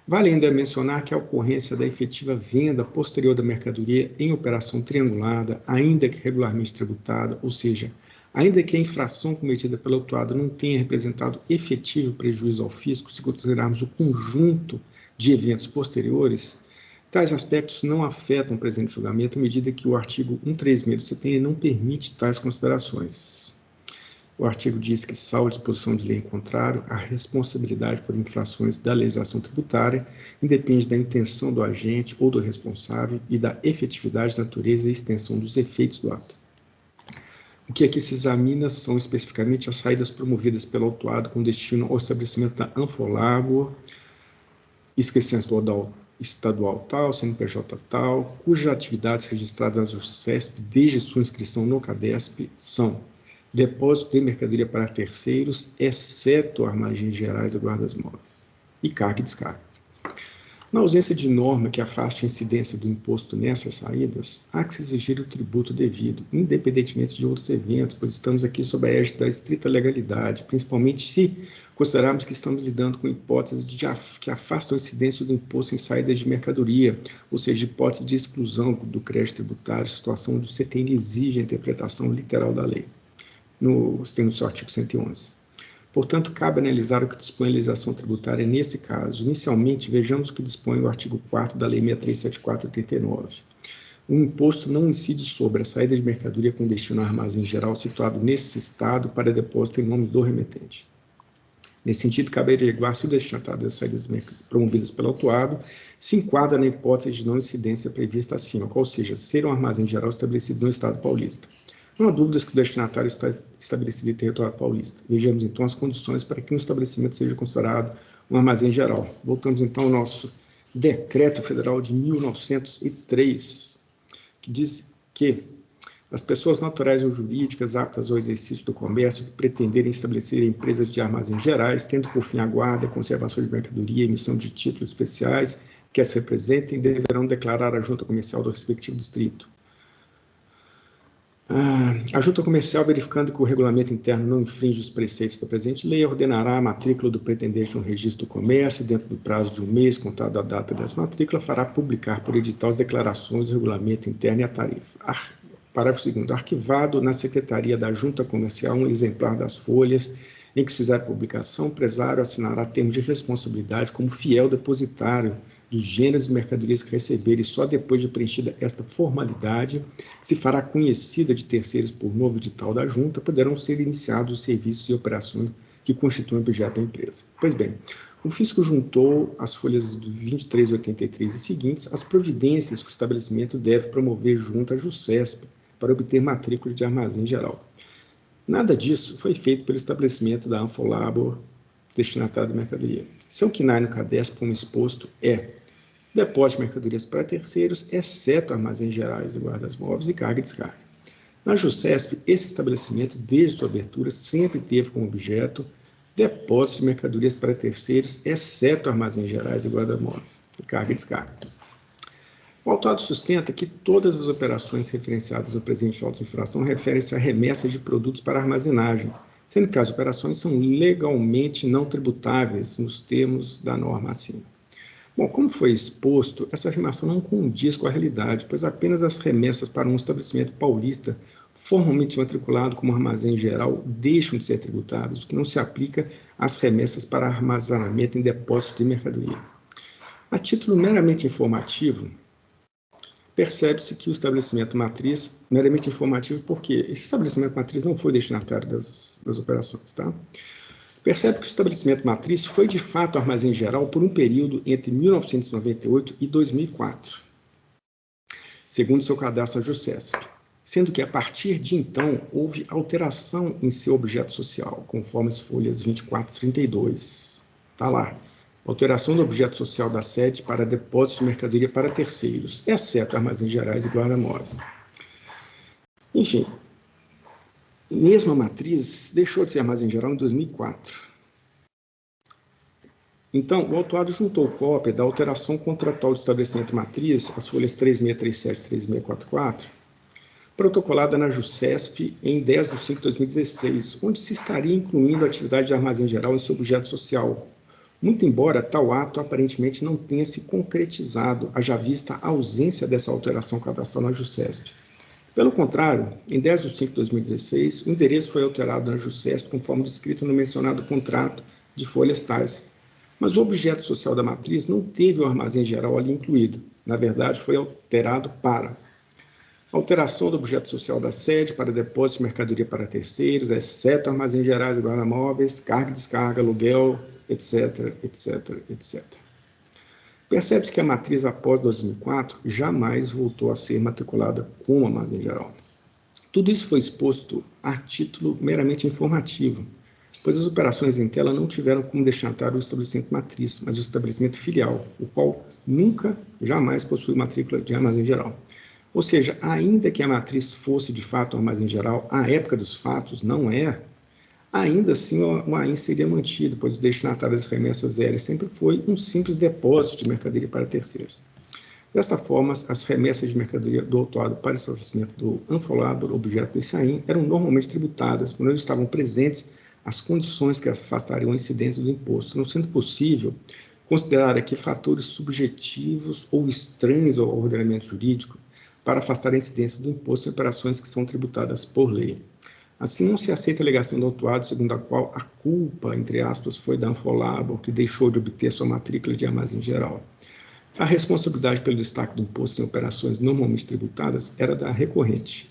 Vale ainda mencionar que a ocorrência da efetiva venda posterior da mercadoria em operação triangulada, ainda que regularmente tributada, ou seja, ainda que a infração cometida pelo autuado não tenha representado efetivo prejuízo ao fisco, se considerarmos o conjunto de eventos posteriores, tais aspectos não afetam o presente julgamento à medida que o artigo 136 do CTN não permite tais considerações. O artigo diz que, salvo disposição de lei em contrário, a responsabilidade por infrações da legislação tributária independe da intenção do agente ou do responsável e da efetividade, natureza e extensão dos efeitos do ato. O que aqui se examina são especificamente as saídas promovidas pelo autuado com destino ao estabelecimento da Anfolabor, inscrição estadual tal, CNPJ tal, cujas atividades registradas na JUSESP desde sua inscrição no CADESP são depósito de mercadoria para terceiros, exceto armagens gerais e guardas móveis, e carga e descarga. Na ausência de norma que afaste a incidência do imposto nessas saídas, há que se exigir o tributo devido, independentemente de outros eventos, pois estamos aqui sob a égide da estrita legalidade, principalmente se considerarmos que estamos lidando com hipóteses que afastam a incidência do imposto em saídas de mercadoria, ou seja, hipótese de exclusão do crédito tributário, situação onde o CTN exige a interpretação literal da lei, no seu artigo 111. Portanto, cabe analisar o que dispõe a legislação tributária nesse caso. Inicialmente, vejamos o que dispõe o artigo 4º da Lei 6374/89. O imposto não incide sobre a saída de mercadoria com destino ao armazém geral situado nesse estado para depósito em nome do remetente. Nesse sentido, cabe averiguar se o destinatário das saídas promovidas pelo autuado se enquadra na hipótese de não incidência prevista acima, qual seja, ser um armazém geral estabelecido no Estado paulista. Não há dúvidas que o destinatário está estabelecido em território paulista. Vejamos, então, as condições para que um estabelecimento seja considerado um armazém geral. Voltamos, então, ao nosso Decreto Federal de 1903, que diz que as pessoas naturais ou jurídicas aptas ao exercício do comércio que pretenderem estabelecer empresas de armazéns gerais, tendo por fim a guarda, a conservação de mercadoria, emissão de títulos especiais que as representem, deverão declarar à junta comercial do respectivo distrito. A junta comercial, verificando que o regulamento interno não infringe os preceitos da presente lei, ordenará a matrícula do pretendente no registro do comércio, dentro do prazo de um mês, contado da data dessa matrícula, fará publicar por edital as declarações, o regulamento interno e a tarifa. Parágrafo 2º. Arquivado na Secretaria da Junta Comercial um exemplar das folhas em que se fizer a publicação, o empresário assinará termos de responsabilidade como fiel depositário dos gêneros de mercadorias que receber, e só depois de preenchida esta formalidade, que se fará conhecida de terceiros por novo edital da Junta, poderão ser iniciados os serviços e operações que constituem objeto da empresa. Pois bem, o fisco juntou às folhas 23 e 83 e seguintes as providências que o estabelecimento deve promover junto à JUSESP para obter matrícula de armazém geral. Nada disso foi feito pelo estabelecimento da Anfolabor, destinatário de mercadoria. Seu KNAI no CADESP, como exposto, é depósito de mercadorias para terceiros, exceto armazéns gerais e guardas móveis e carga e descarga. Na JUSESP, esse estabelecimento, desde sua abertura, sempre teve como objeto depósito de mercadorias para terceiros, exceto armazéns gerais e guardas móveis e carga e descarga. O autuado sustenta que todas as operações referenciadas no presente auto de infração referem-se a remessas de produtos para armazenagem, sendo que as operações são legalmente não tributáveis nos termos da norma acima. Bom, como foi exposto, essa afirmação não condiz com a realidade, pois apenas as remessas para um estabelecimento paulista formalmente matriculado como armazém geral deixam de ser tributadas, o que não se aplica às remessas para armazenamento em depósito de mercadoria. A título meramente informativo, percebe-se que o estabelecimento matriz, meramente informativo, porque esse estabelecimento matriz não foi destinatário das operações, tá? Percebe que o estabelecimento matriz foi de fato armazém geral por um período entre 1998 e 2004, segundo seu cadastro JUSESP, sendo que a partir de então houve alteração em seu objeto social, conforme as folhas 24 e 32. Está lá. Alteração do objeto social da sede para depósito de mercadoria para terceiros, exceto armazéns gerais e guarda-móveis. Enfim, mesmo a matriz deixou de ser armazém geral em 2004. Então, o autuado juntou cópia da alteração contratual do estabelecimento matriz, as folhas 3637 e 3644, protocolada na JUSESP em 10 de 5 de 2016, onde se estaria incluindo a atividade de armazém geral em seu objeto social, muito embora tal ato aparentemente não tenha se concretizado, haja vista a ausência dessa alteração cadastral na JUSESP. Pelo contrário, em 10 de 5 de 2016, o endereço foi alterado na JUSESP conforme descrito no mencionado contrato de folhas tais, mas o objeto social da matriz não teve o armazém geral ali incluído. Na verdade, foi alterado para alteração do objeto social da sede para depósito de mercadoria para terceiros, exceto armazéns gerais e guarda-móveis, carga e descarga, aluguel, etc, etc, etc. Percebe-se que a matriz após 2004 jamais voltou a ser matriculada como armazém geral. Tudo isso foi exposto a título meramente informativo, pois as operações em tela não tiveram como destinatário o estabelecimento matriz, mas o estabelecimento filial, o qual nunca, jamais possui matrícula de armazém geral. Ou seja, ainda que a matriz fosse de fato armazém geral, à época dos fatos não é, Ainda assim, o AIM seria mantido, pois o destinatário das remessas aéreas sempre foi um simples depósito de mercadoria para terceiros. Desta forma, as remessas de mercadoria do autuado para estabelecimento do Anfolabor, objeto desse AIM, eram normalmente tributadas quando estavam presentes as condições que afastariam a incidência do imposto, não sendo possível considerar aqui fatores subjetivos ou estranhos ao ordenamento jurídico para afastar a incidência do imposto em operações que são tributadas por lei. Assim, não se aceita a alegação do autuado segundo a qual a culpa, entre aspas, foi da Anfolabor, que deixou de obter sua matrícula de armazém geral. A responsabilidade pelo destaque do imposto em operações normalmente tributadas era da recorrente.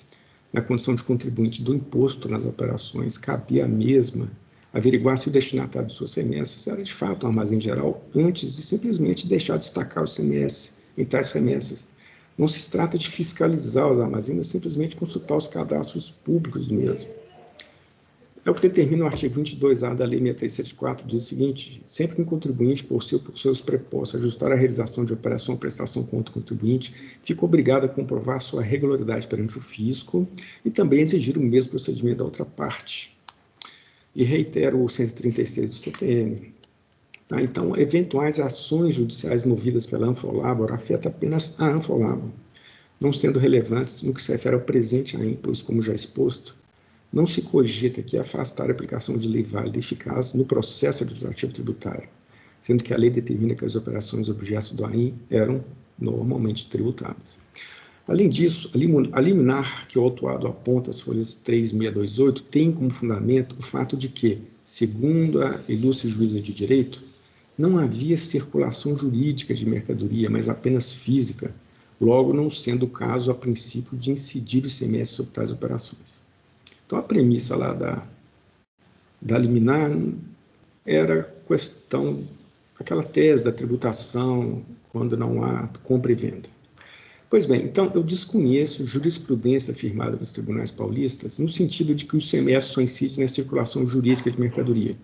Na condição de contribuinte do imposto nas operações, cabia a mesma averiguar se o destinatário de suas remessas era de fato um armazém geral antes de simplesmente deixar de destacar o ICMS em tais remessas. Não se trata de fiscalizar os armazéns, mas simplesmente consultar os cadastros públicos do mesmo. É o que determina o artigo 22A da Lei 6374, diz o seguinte: sempre que um contribuinte, por seus prepostos, ajustar a realização de operação ou prestação contra o contribuinte, fica obrigado a comprovar sua regularidade perante o fisco e também exigir o mesmo procedimento da outra parte. E reitero o 136 do CTM. Então, eventuais ações judiciais movidas pela Anfolabor afetam apenas a Anfolabor, não sendo relevantes no que se refere ao presente AIM, pois, como já exposto, não se cogita que afastar a aplicação de lei válida e eficaz no processo administrativo tributário, sendo que a lei determina que as operações objeto do AIM eram normalmente tributadas. Além disso, a liminar que o autuado aponta às folhas 3628 tem como fundamento o fato de que, segundo a ilustre juíza de direito, não havia circulação jurídica de mercadoria, mas apenas física, logo não sendo o caso a princípio de incidir o ICMS sobre tais operações. Então, a premissa lá da liminar era questão, aquela tese da tributação quando não há compra e venda. Pois bem, então, eu desconheço jurisprudência firmada nos tribunais paulistas no sentido de que o ICMS só incide na circulação jurídica de mercadoria,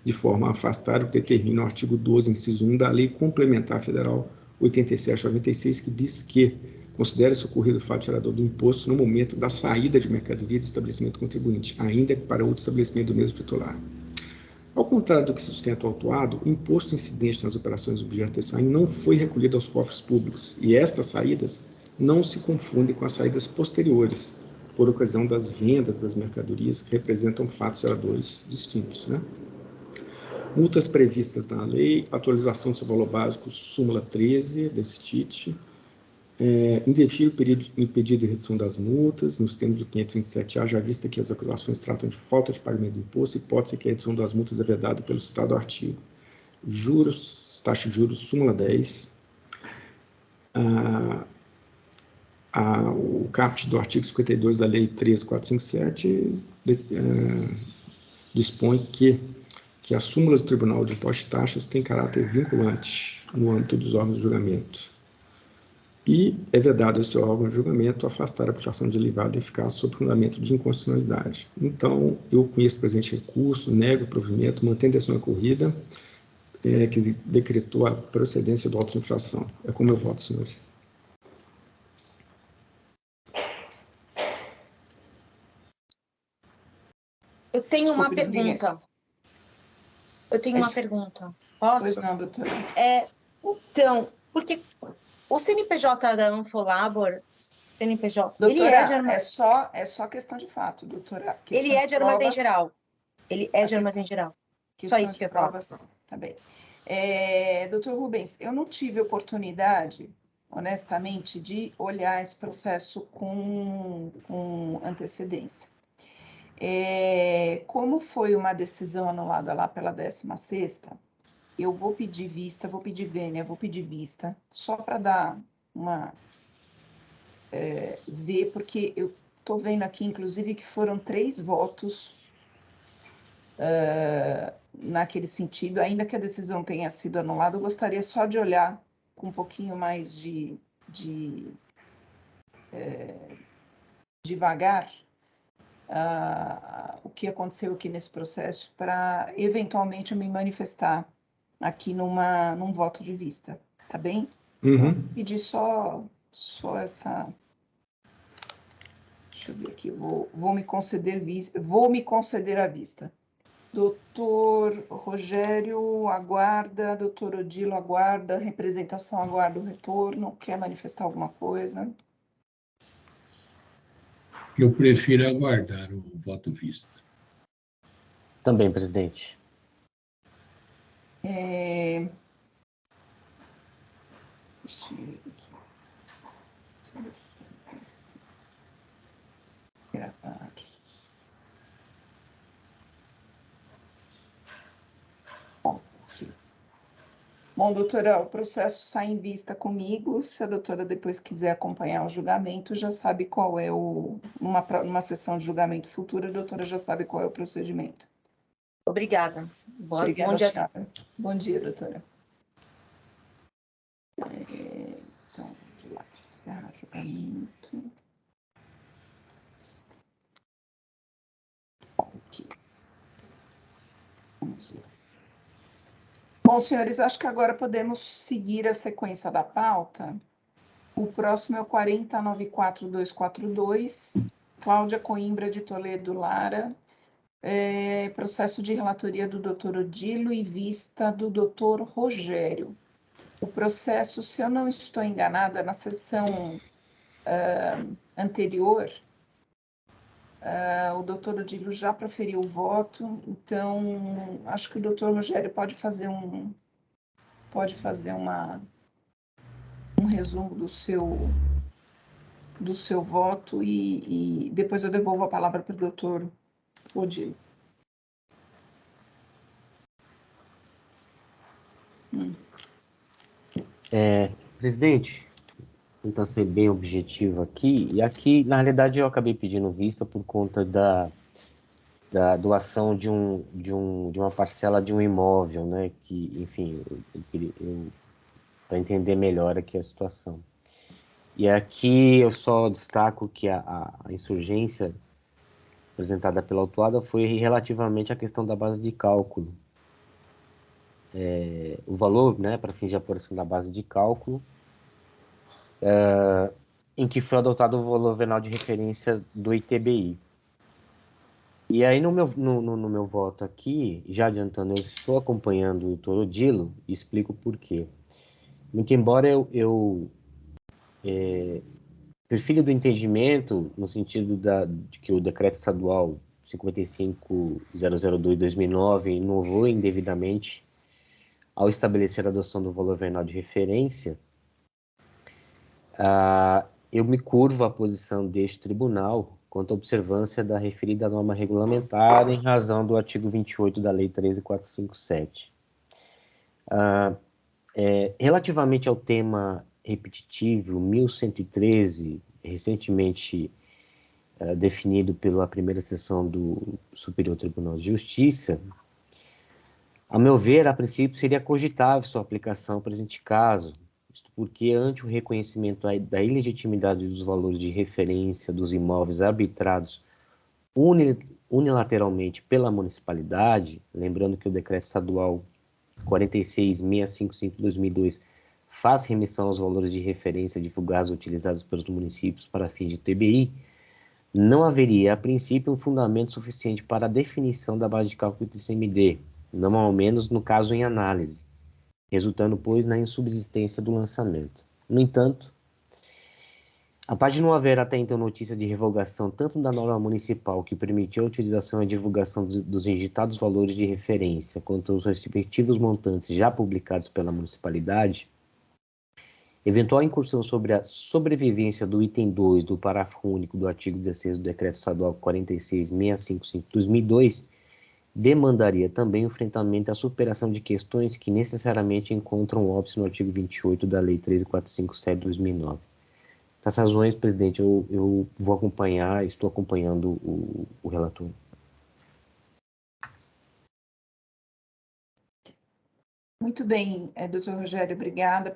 de forma a afastar o que determina o artigo 12, inciso 1 da Lei Complementar Federal 87/96, que diz que considera-se ocorrido o fato gerador do imposto no momento da saída de mercadoria de estabelecimento contribuinte, ainda que para outro estabelecimento do mesmo titular. Ao contrário do que sustenta o autuado, o imposto incidente nas operações objeto desse AIM não foi recolhido aos cofres públicos, e estas saídas não se confundem com as saídas posteriores, por ocasião das vendas das mercadorias, que representam fatos geradores distintos, né? Multas previstas na lei, atualização do seu valor básico, súmula 13 desse TIT, indefiro o pedido de redução das multas, nos termos do 527A, já vista que as acusações tratam de falta de pagamento do imposto, hipótese que a redução das multas é vedada pelo citado artigo. Juros, taxa de juros, súmula 10. O caput do artigo 52 da Lei 13.457 dispõe que as súmulas do Tribunal de Impostos e Taxas têm caráter vinculante no âmbito dos órgãos de julgamento. E é vedado a esse órgão de julgamento afastar a aplicação de lei válida eficaz sob fundamento de inconstitucionalidade. Então, eu conheço o presente recurso, nego o provimento, mantendo a decisão corrida, que decretou a procedência do auto de infração. É como eu voto, senhores. Eu tenho uma pergunta. Posso? Pois não, doutora. Então, porque o CNPJ da Anfolabor, CNPJ, Doutora, ele é de armazém... é só questão de fato, doutora. Ele é de armazém geral. Ele é de armazém geral. Só isso que eu ia falar. Tá bem. Doutor Rubens, eu não tive oportunidade, honestamente, de olhar esse processo com antecedência. Como foi uma decisão anulada lá pela 16ª, eu vou pedir vista, vou pedir vênia, vou pedir vista, só para dar uma... ver, porque eu estou vendo aqui, inclusive, que foram 3 votos naquele sentido, ainda que a decisão tenha sido anulada, eu gostaria só de olhar com um pouquinho mais devagar o que aconteceu aqui nesse processo, para eventualmente eu me manifestar aqui num voto de vista, tá bem? Uhum. Então, pedir só essa... Deixa eu ver aqui, vou me conceder a vista. Doutor Rogério aguarda, doutor Odilo aguarda, representação aguarda o retorno, quer manifestar alguma coisa? Eu prefiro aguardar o voto visto. Também, presidente. Deixa eu ver aqui. Deixa eu ver se tem mais. Gravar. Bom, aqui. Bom, doutora, o processo sai em vista comigo. Se a doutora depois quiser acompanhar o julgamento, já sabe qual é numa sessão de julgamento futura, a doutora já sabe qual é o procedimento. Obrigada. Obrigada, Bom dia. senhora. Bom dia, doutora. Então, vamos lá. Encerrar o julgamento. Aqui. Vamos lá. Bom, senhores, acho que agora podemos seguir a sequência da pauta. O próximo é o 4094242, Cláudia Coimbra de Toledo Lara, processo de relatoria do doutor Odilo e vista do doutor Rogério. O processo, se eu não estou enganada, na sessão anterior, o doutor Odilo já proferiu o voto, então acho que o doutor Rogério pode fazer um resumo do seu voto e depois eu devolvo a palavra para o doutor Odilo. Presidente, vou tentar ser bem objetivo aqui. E aqui, na realidade, eu acabei pedindo vista por conta da doação de uma parcela de um imóvel, né? Que, enfim, para entender melhor aqui a situação. E aqui eu só destaco que a insurgência apresentada pela autuada foi relativamente à questão da base de cálculo. O valor, né, para fins de apuração da base de cálculo, em que foi adotado o valor venal de referência do ITBI. E aí, no meu voto aqui, já adiantando, eu estou acompanhando o doutor Odilo e explico por quê. Muito embora eu prefiro do entendimento, no sentido de que o decreto estadual 55.002/2009 inovou indevidamente ao estabelecer a adoção do valor venal de referência, eu me curvo à posição deste tribunal quanto à observância da referida norma regulamentar em razão do artigo 28 da Lei 13.457. Relativamente ao tema repetitivo 1113, recentemente definido pela primeira sessão do Superior Tribunal de Justiça, a meu ver, a princípio seria cogitável sua aplicação para este caso, isto porque, ante o reconhecimento da ilegitimidade dos valores de referência dos imóveis arbitrados unilateralmente pela municipalidade, lembrando que o decreto estadual 46.655/2002 faz remissão aos valores de referência divulgados utilizados pelos municípios para fins de TBI, não haveria, a princípio, um fundamento suficiente para a definição da base de cálculo do ICMD, não ao menos no caso em análise, resultando, pois, na insubsistência do lançamento. No entanto, a parte de não haver até então notícia de revogação tanto da norma municipal que permitiu a utilização e a divulgação dos injetados valores de referência, quanto os respectivos montantes já publicados pela municipalidade, eventual incursão sobre a sobrevivência do item 2 do parágrafo único do artigo 16 do Decreto Estadual 46.655/2002 demandaria também o enfrentamento à superação de questões que necessariamente encontram óbice no artigo 28 da Lei 13.457/2009. Por essas razões, presidente, eu vou acompanhar, estou acompanhando o relator. Muito bem, doutor Rogério, obrigada,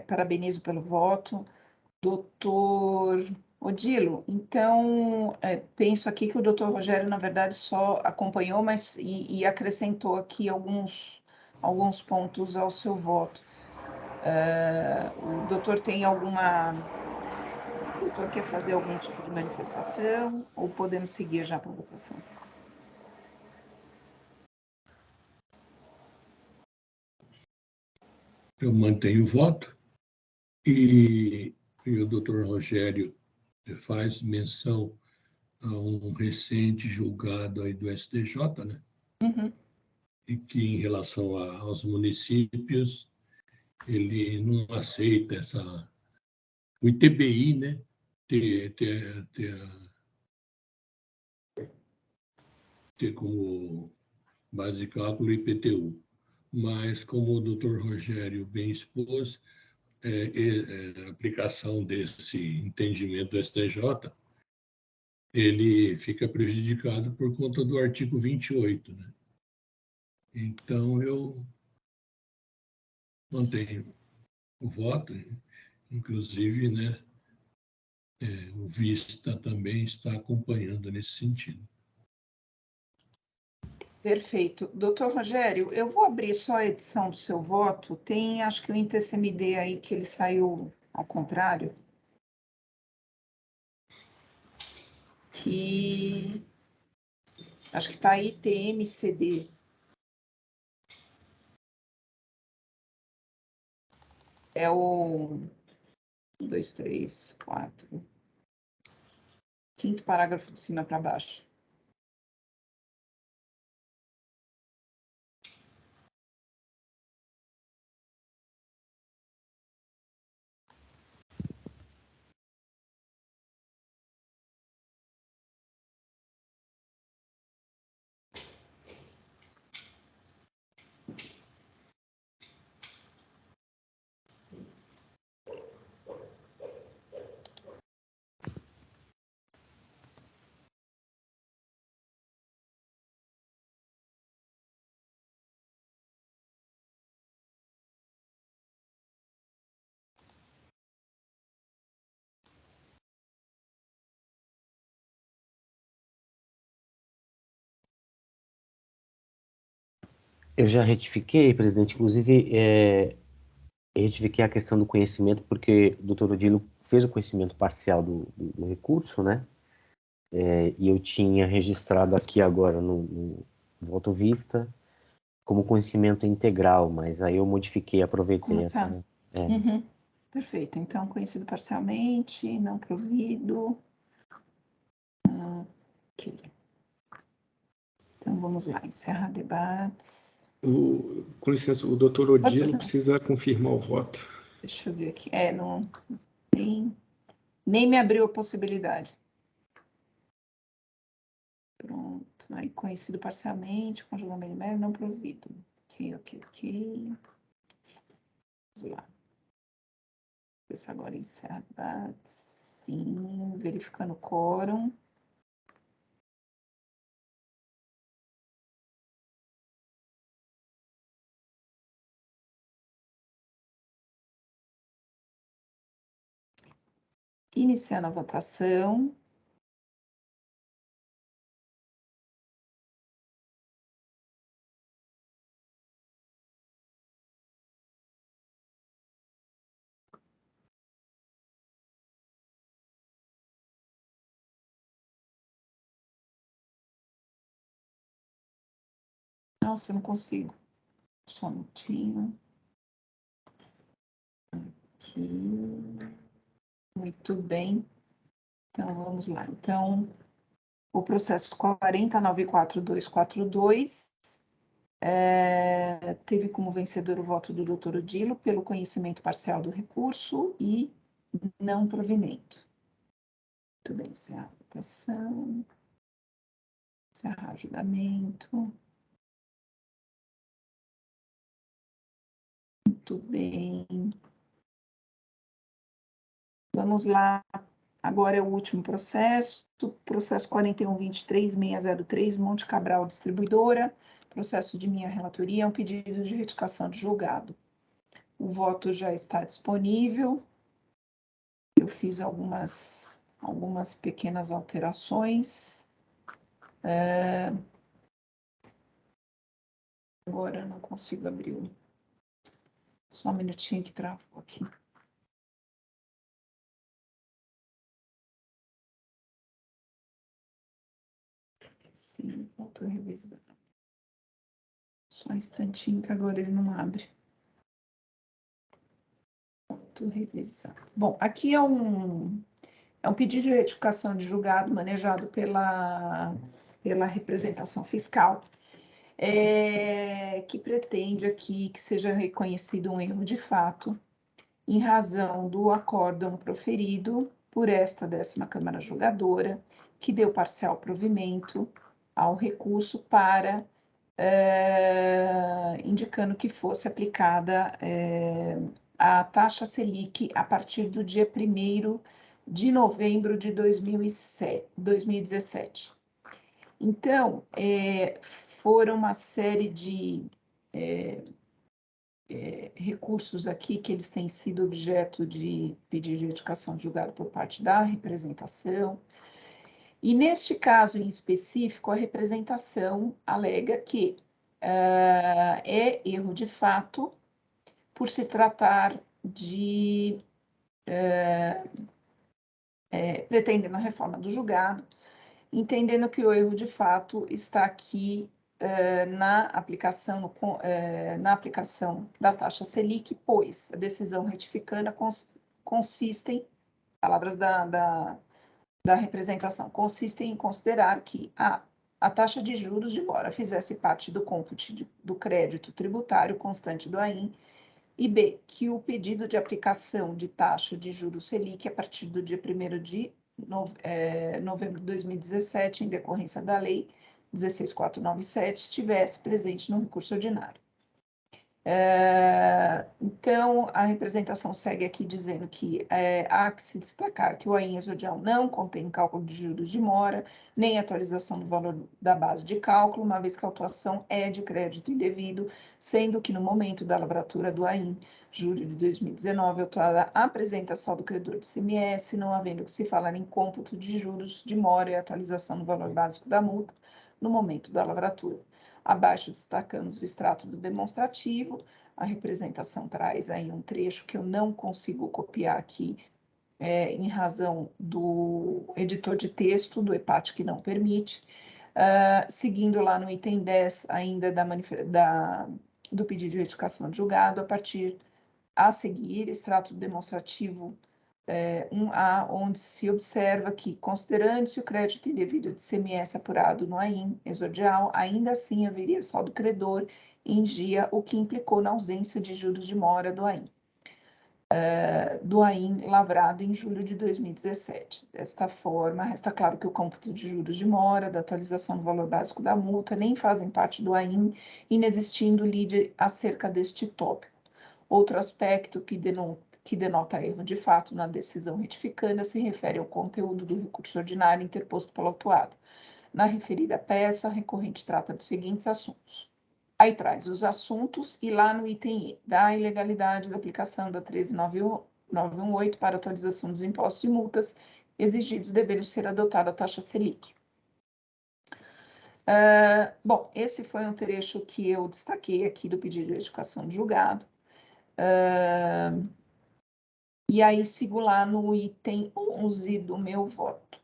parabenizo pelo voto. Doutor Odilo, então, penso aqui que o doutor Rogério, na verdade, só acompanhou, mas e acrescentou aqui alguns pontos ao seu voto. O doutor o doutor quer fazer algum tipo de manifestação ou podemos seguir já para a votação? eu mantenho o voto e o doutor Rogério faz menção a um recente julgado aí do STJ, né? Uhum. E que, em relação aos municípios, ele não aceita o ITBI, né? Ter como base de cálculo o IPTU. Mas, como o doutor Rogério bem expôs, a aplicação desse entendimento do STJ, ele fica prejudicado por conta do artigo 28, né? Então, eu mantenho o voto, inclusive, né, o Vista também está acompanhando nesse sentido. Perfeito. Doutor Rogério, eu vou abrir só a edição do seu voto. Tem, acho que o INTE-CMD aí que ele saiu ao contrário. Que acho que está ITM-CD. É o 1, 2, 3, 4. Quinto parágrafo de cima para baixo. Eu já retifiquei, presidente, inclusive retifiquei a questão do conhecimento, porque o doutor Odilo fez o conhecimento parcial do recurso, né? E eu tinha registrado aqui agora no voto vista como conhecimento integral, mas aí eu modifiquei, aproveitei Como tá? essa. Uhum. Perfeito. Então, conhecido parcialmente, não provido. Ok. Então, vamos lá. Encerrar debates. Com licença, o doutor Odilo precisa confirmar o voto. Deixa eu ver aqui. Não nem me abriu a possibilidade. Pronto. Aí, conhecido parcialmente, com julgamento de mérito, não provido. Ok. Vamos lá. Esse agora encerra debates. Sim, verificando o quórum. Iniciando a votação. Nossa, eu não consigo. Só um minutinho. Aqui. Muito bem. Então, vamos lá. Então, o processo 4094242 teve como vencedor o voto do doutor Odilo pelo conhecimento parcial do recurso e não provimento. Muito bem, encerrar a votação. Encerrar o julgamento. Muito bem. Vamos lá. Agora é o último processo, processo 41.23.603, Monte Cabral Distribuidora, processo de minha relatoria, um pedido de retificação de julgado. O voto já está disponível. Eu fiz algumas pequenas alterações. Agora eu não consigo abrir. Só um minutinho que travou aqui. Sim, voltou a revisar. Só um instantinho que agora ele não abre. Autorrevisar. Bom, aqui é um pedido de retificação de julgado manejado pela representação fiscal, que pretende aqui que seja reconhecido um erro de fato em razão do acórdão proferido por esta 10ª Câmara Julgadora, que deu parcial provimento ao recurso para, indicando que fosse aplicada a taxa Selic a partir do dia 1º de novembro de 2017. Então, foram uma série de recursos aqui que eles têm sido objeto de pedido de retificação de julgado por parte da representação. E neste caso em específico, a representação alega que é erro de fato por se tratar de pretendendo a reforma do julgado, entendendo que o erro de fato está aqui na aplicação da taxa Selic, pois a decisão retificanda consistem, palavras da representação, consistem em considerar que a taxa de juros de mora fizesse parte do cômputo do crédito tributário constante do AIM, e B, que o pedido de aplicação de taxa de juros Selic a partir do dia 1º de novembro de 2017, em decorrência da Lei 16.497, estivesse presente no recurso ordinário. Então, a representação segue aqui dizendo que há que se destacar que o AIM exordial não contém cálculo de juros de mora, nem atualização do valor da base de cálculo, uma vez que a autuação é de crédito indevido, sendo que no momento da lavratura do AIM, julho de 2019, a autuada apresenta saldo credor de CMS, não havendo que se falar em cômputo de juros de mora e atualização do valor básico da multa no momento da lavratura. Abaixo destacamos o extrato do demonstrativo, a representação traz aí um trecho que eu não consigo copiar aqui, em razão do editor de texto, do EPAT que não permite. Seguindo lá no item 10, ainda do pedido de retificação de julgado, a seguir, extrato demonstrativo 1A, onde se observa que, considerando-se o crédito indevido de CMS apurado no AIM exordial, ainda assim haveria saldo credor em dia, o que implicou na ausência de juros de mora do AIM lavrado em julho de 2017. Desta forma, resta claro que o cômputo de juros de mora, da atualização do valor básico da multa, nem fazem parte do AIM, inexistindo lide acerca deste tópico. Outro aspecto que denota erro de fato na decisão retificanda se refere ao conteúdo do recurso ordinário interposto pelo autuado. Na referida peça, a recorrente trata dos seguintes assuntos. Aí traz os assuntos e lá no item E, da ilegalidade da aplicação da 13.918 para atualização dos impostos e multas exigidos devendo ser adotada a taxa Selic. Bom, esse foi um trecho que eu destaquei aqui do pedido de retificação de julgado. E aí sigo lá no item 11 do meu voto.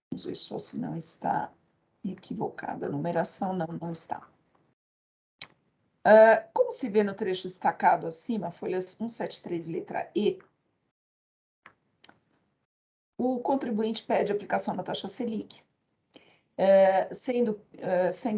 Vamos ver só se não está equivocada a numeração. Não está. Como se vê no trecho destacado acima, folhas 173, letra E, o contribuinte pede a aplicação da taxa Selic, sendo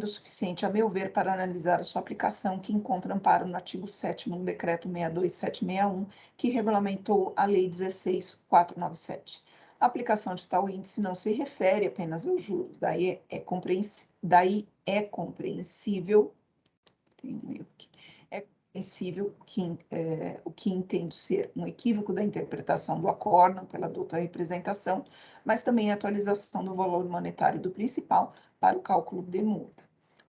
suficiente, a meu ver, para analisar a sua aplicação, que encontra amparo no artigo 7º do Decreto 62761, que regulamentou a Lei 16.497. A aplicação de tal índice não se refere apenas aos juros, daí é compreensível, tem um erro aqui, o que entendo ser um equívoco da interpretação do acórdão pela douta representação, mas também a atualização do valor monetário do principal para o cálculo de multa.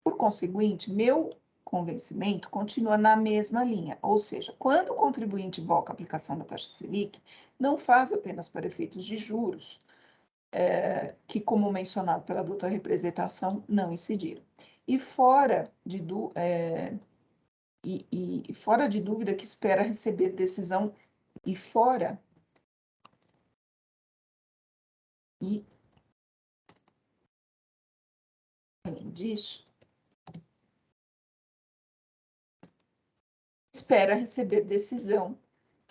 Por conseguinte, meu convencimento continua na mesma linha, ou seja, quando o contribuinte invoca a aplicação da taxa Selic, não faz apenas para efeitos de juros, que, como mencionado pela douta representação, não incidiram. E fora de dúvida que espera receber decisão além disso, espera receber decisão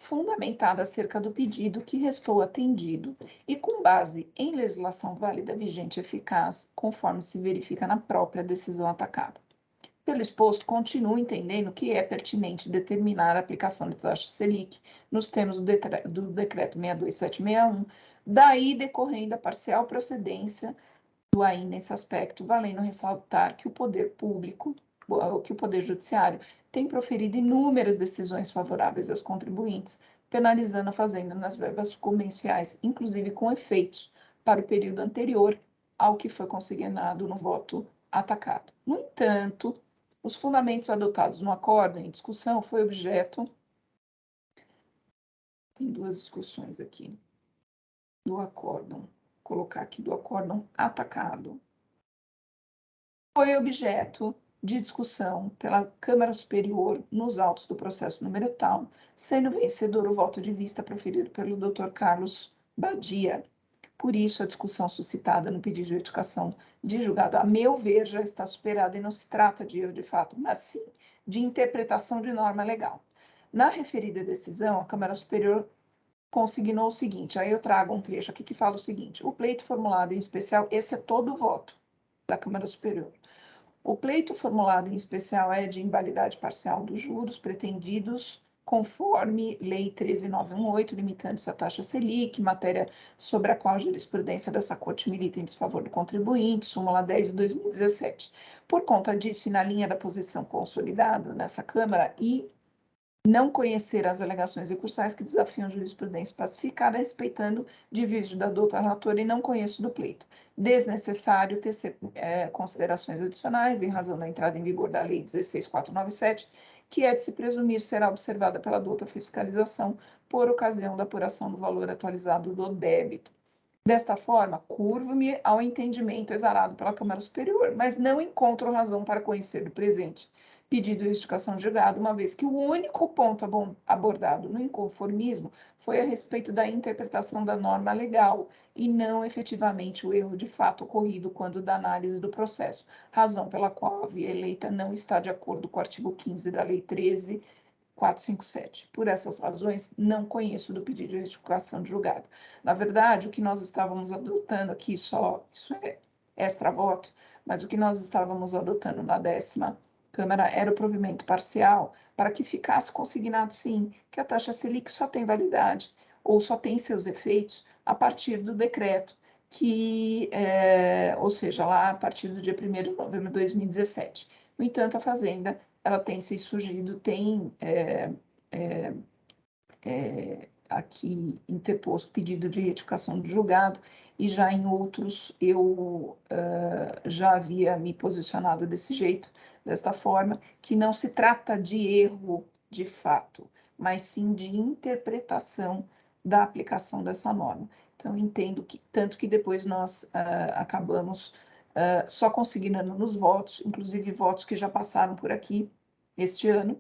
fundamentada acerca do pedido que restou atendido e com base em legislação válida, vigente e eficaz, conforme se verifica na própria decisão atacada. Pelo exposto, continuo entendendo que é pertinente determinar a aplicação da taxa Selic nos termos do Decreto 62761, daí decorrendo a parcial procedência do AI nesse aspecto, valendo ressaltar que o poder público, que o Poder Judiciário, tem proferido inúmeras decisões favoráveis aos contribuintes, penalizando a Fazenda nas verbas comerciais, inclusive com efeitos para o período anterior ao que foi consignado no voto atacado. No entanto, os fundamentos adotados no acordo em discussão foi objeto... Tem duas discussões aqui. Do acórdão. Vou colocar aqui do acórdão atacado. Foi objeto de discussão pela Câmara Superior nos autos do processo número tal, sendo vencedor o voto de vista proferido pelo Dr. Carlos Badia. Por isso, a discussão suscitada no pedido de edificação de julgado, a meu ver, já está superada e não se trata de erro de fato, mas sim de interpretação de norma legal. Na referida decisão, a Câmara Superior consignou o seguinte, aí eu trago um trecho aqui que fala o seguinte: o pleito formulado em especial, esse é todo o voto da Câmara Superior. O pleito formulado em especial é de invalidade parcial dos juros pretendidos conforme Lei 13.918, limitando-se à taxa Selic, matéria sobre a qual a jurisprudência dessa Corte milita em desfavor do contribuinte, súmula 10 de 2017. Por conta disso, e na linha da posição consolidada nessa Câmara, e não conhecer as alegações recursais que desafiam a jurisprudência pacificada, respeitando divídio da douta relatora e não conheço do pleito. Desnecessário tecer considerações adicionais em razão da entrada em vigor da Lei 16.497, que é de se presumir será observada pela douta fiscalização por ocasião da apuração do valor atualizado do débito. Desta forma, curvo-me ao entendimento exarado pela Câmara Superior, mas não encontro razão para conhecer do presente pedido de retificação de julgado, uma vez que o único ponto abordado no inconformismo foi a respeito da interpretação da norma legal e não efetivamente o erro de fato ocorrido quando da análise do processo, razão pela qual a via eleita não está de acordo com o artigo 15 da Lei 13.457. Por essas razões, não conheço do pedido de retificação de julgado. Na verdade, o que nós estávamos adotando aqui, isso é extra-voto, mas o que nós estávamos adotando na 10ª Câmara era o provimento parcial para que ficasse consignado, sim, que a taxa Selic só tem validade ou só tem seus efeitos a partir do decreto, ou seja, lá a partir do dia 1º de novembro de 2017. No entanto, a Fazenda ela tem se surgido, tem aqui interposto pedido de retificação de julgado, e já em outros eu já havia me posicionado desse jeito, desta forma, que não se trata de erro de fato, mas sim de interpretação da aplicação dessa norma. Então, entendo que, tanto que depois nós acabamos só consignando nos votos, inclusive votos que já passaram por aqui este ano,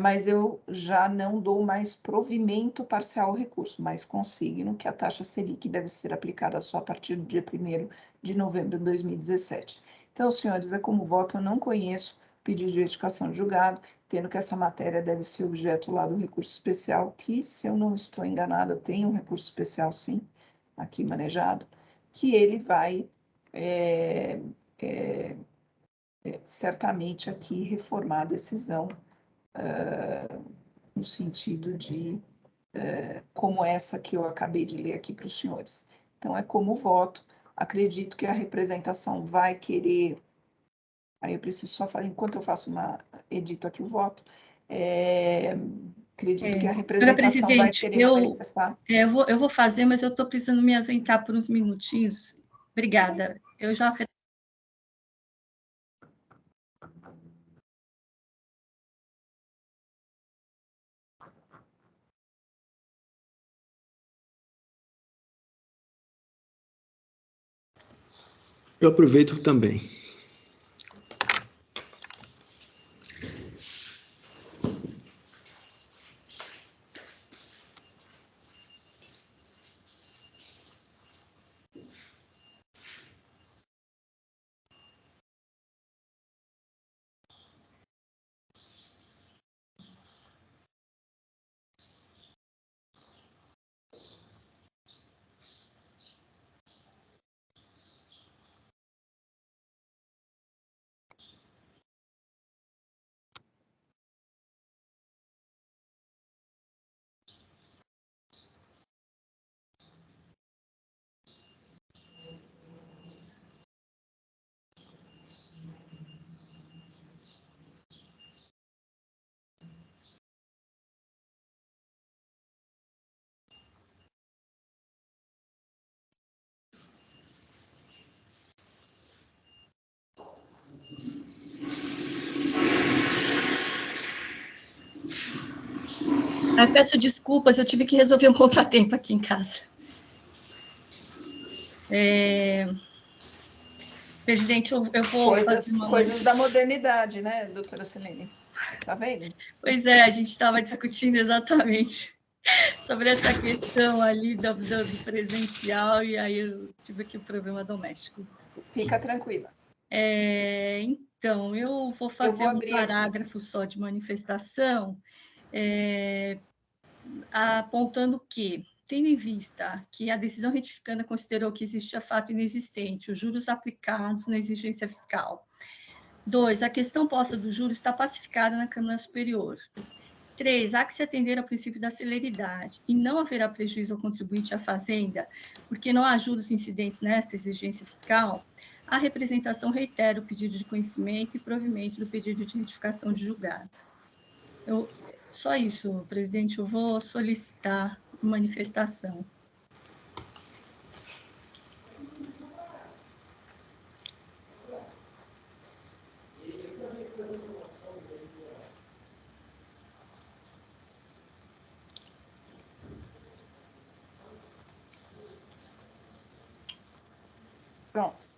mas eu já não dou mais provimento parcial ao recurso, mas consigno que a taxa Selic deve ser aplicada só a partir do dia 1º de novembro de 2017. Então, senhores, é como voto, eu não conheço pedido de retificação de julgado, tendo que essa matéria deve ser objeto lá do recurso especial, que, se eu não estou enganada, tem um recurso especial, sim, aqui manejado, que ele vai certamente aqui reformar a decisão no sentido de como essa que eu acabei de ler aqui para os senhores. Então, é como voto. Acredito que a representação vai querer... Aí eu preciso só falar, enquanto eu edito aqui o voto, acredito que a representação vai querer manifestar. Eu vou fazer, mas eu estou precisando me ausentar por uns minutinhos. Obrigada. Eu já... Eu aproveito também. Peço desculpas, eu tive que resolver um contratempo aqui em casa. Presidente, eu vou fazer uma... Coisas da modernidade, né, doutora Selene? Tá vendo? Pois é, a gente estava discutindo exatamente sobre essa questão ali do presencial, e aí eu tive aqui o problema doméstico, desculpa. Fica tranquila. Então, eu vou fazer um parágrafo aqui. só de manifestação, apontando que, tendo em vista que a decisão retificanda considerou que existe fato inexistente, os juros aplicados na exigência fiscal. 2, a questão posta do juro está pacificada na Câmara Superior. 3, há que se atender ao princípio da celeridade e não haverá prejuízo ao contribuinte à Fazenda, porque não há juros incidentes nesta exigência fiscal. A representação reitera o pedido de conhecimento e provimento do pedido de retificação de julgado. Só isso, presidente, eu vou solicitar manifestação. Pronto.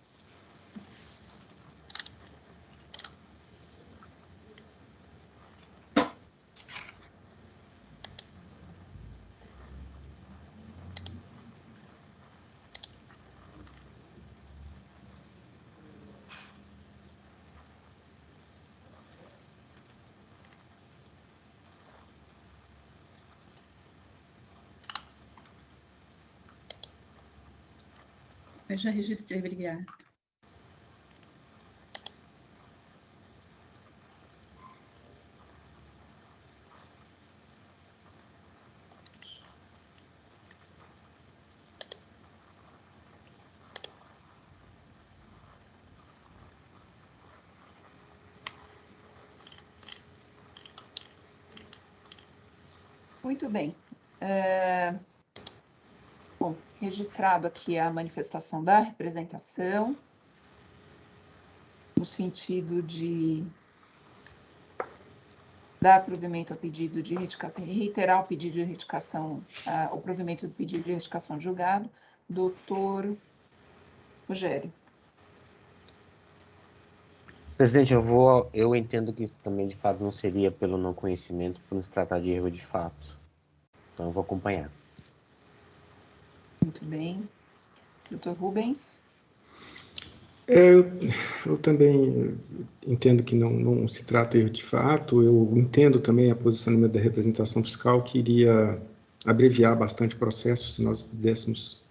Eu já registrei, obrigada. Muito bem. Bom, registrado aqui a manifestação da representação, no sentido de dar provimento ao pedido de retificação, reiterar o pedido de retificação, o provimento do pedido de retificação de julgado, doutor Rogério. Presidente, eu entendo que isso também, de fato, não seria pelo não conhecimento, por não se tratar de erro de fato. Então, eu vou acompanhar. Muito bem. Doutor Rubens. Eu também entendo que não se trata de erro de fato. Eu entendo também a posicionamento da representação fiscal, que iria abreviar bastante o processo se nós dessemos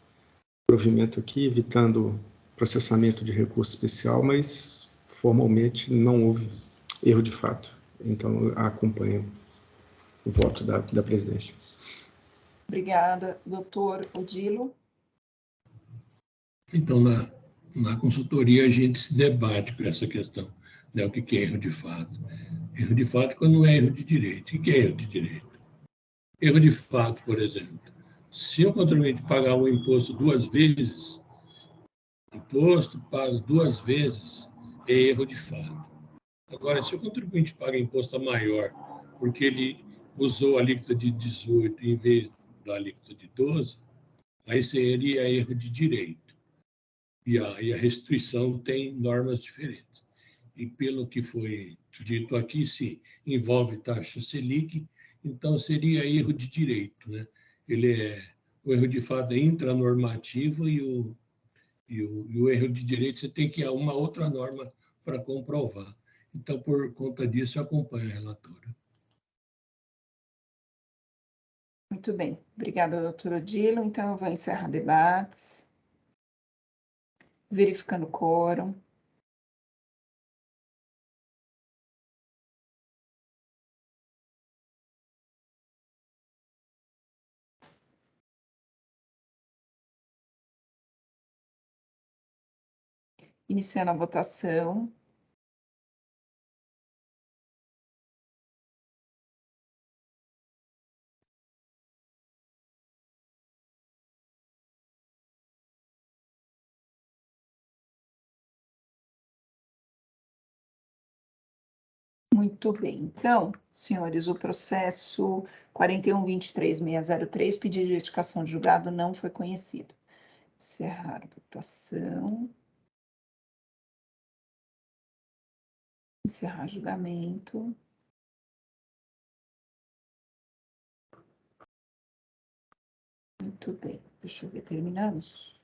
provimento aqui, evitando processamento de recurso especial, mas formalmente não houve erro de fato. Então, eu acompanho o voto da presidente. Obrigada. Doutor Odilo. Então, na consultoria, a gente se debate com essa questão, né? O que é erro de fato? Erro de fato quando não é erro de direito. O que é erro de direito? Erro de fato, por exemplo, se o contribuinte pagar o imposto 2 vezes, imposto pago 2 vezes, é erro de fato. Agora, se o contribuinte paga imposto maior porque ele usou a alíquota de 18 em vez da alíquota de 12, aí seria erro de direito. E a restituição tem normas diferentes. E pelo que foi dito aqui, se envolve taxa Selic, então seria erro de direito, né? O erro de fato é intranormativo e o erro de direito você tem que ir a uma outra norma para comprovar. Então, por conta disso, eu acompanho a relatora. Muito bem. Obrigada, doutor Odilo. Então, eu vou encerrar debates. Verificando o quórum. Iniciando a votação. Muito bem. Então, senhores, o processo 41.23.603, pedido de edificação de julgado, não foi conhecido. Encerrar a votação. Encerrar julgamento. Muito bem. Deixa eu ver, terminamos?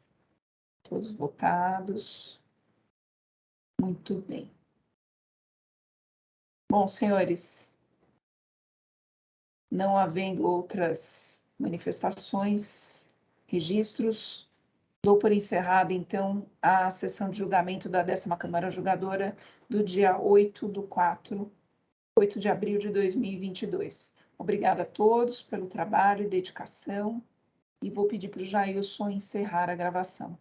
Todos votados. Muito bem. Bom, senhores, não havendo outras manifestações, registros, dou por encerrada, então, a sessão de julgamento da 10ª Câmara Julgadora do dia 8 de abril de 2022. Obrigada a todos pelo trabalho e dedicação, e vou pedir para o Jailson encerrar a gravação.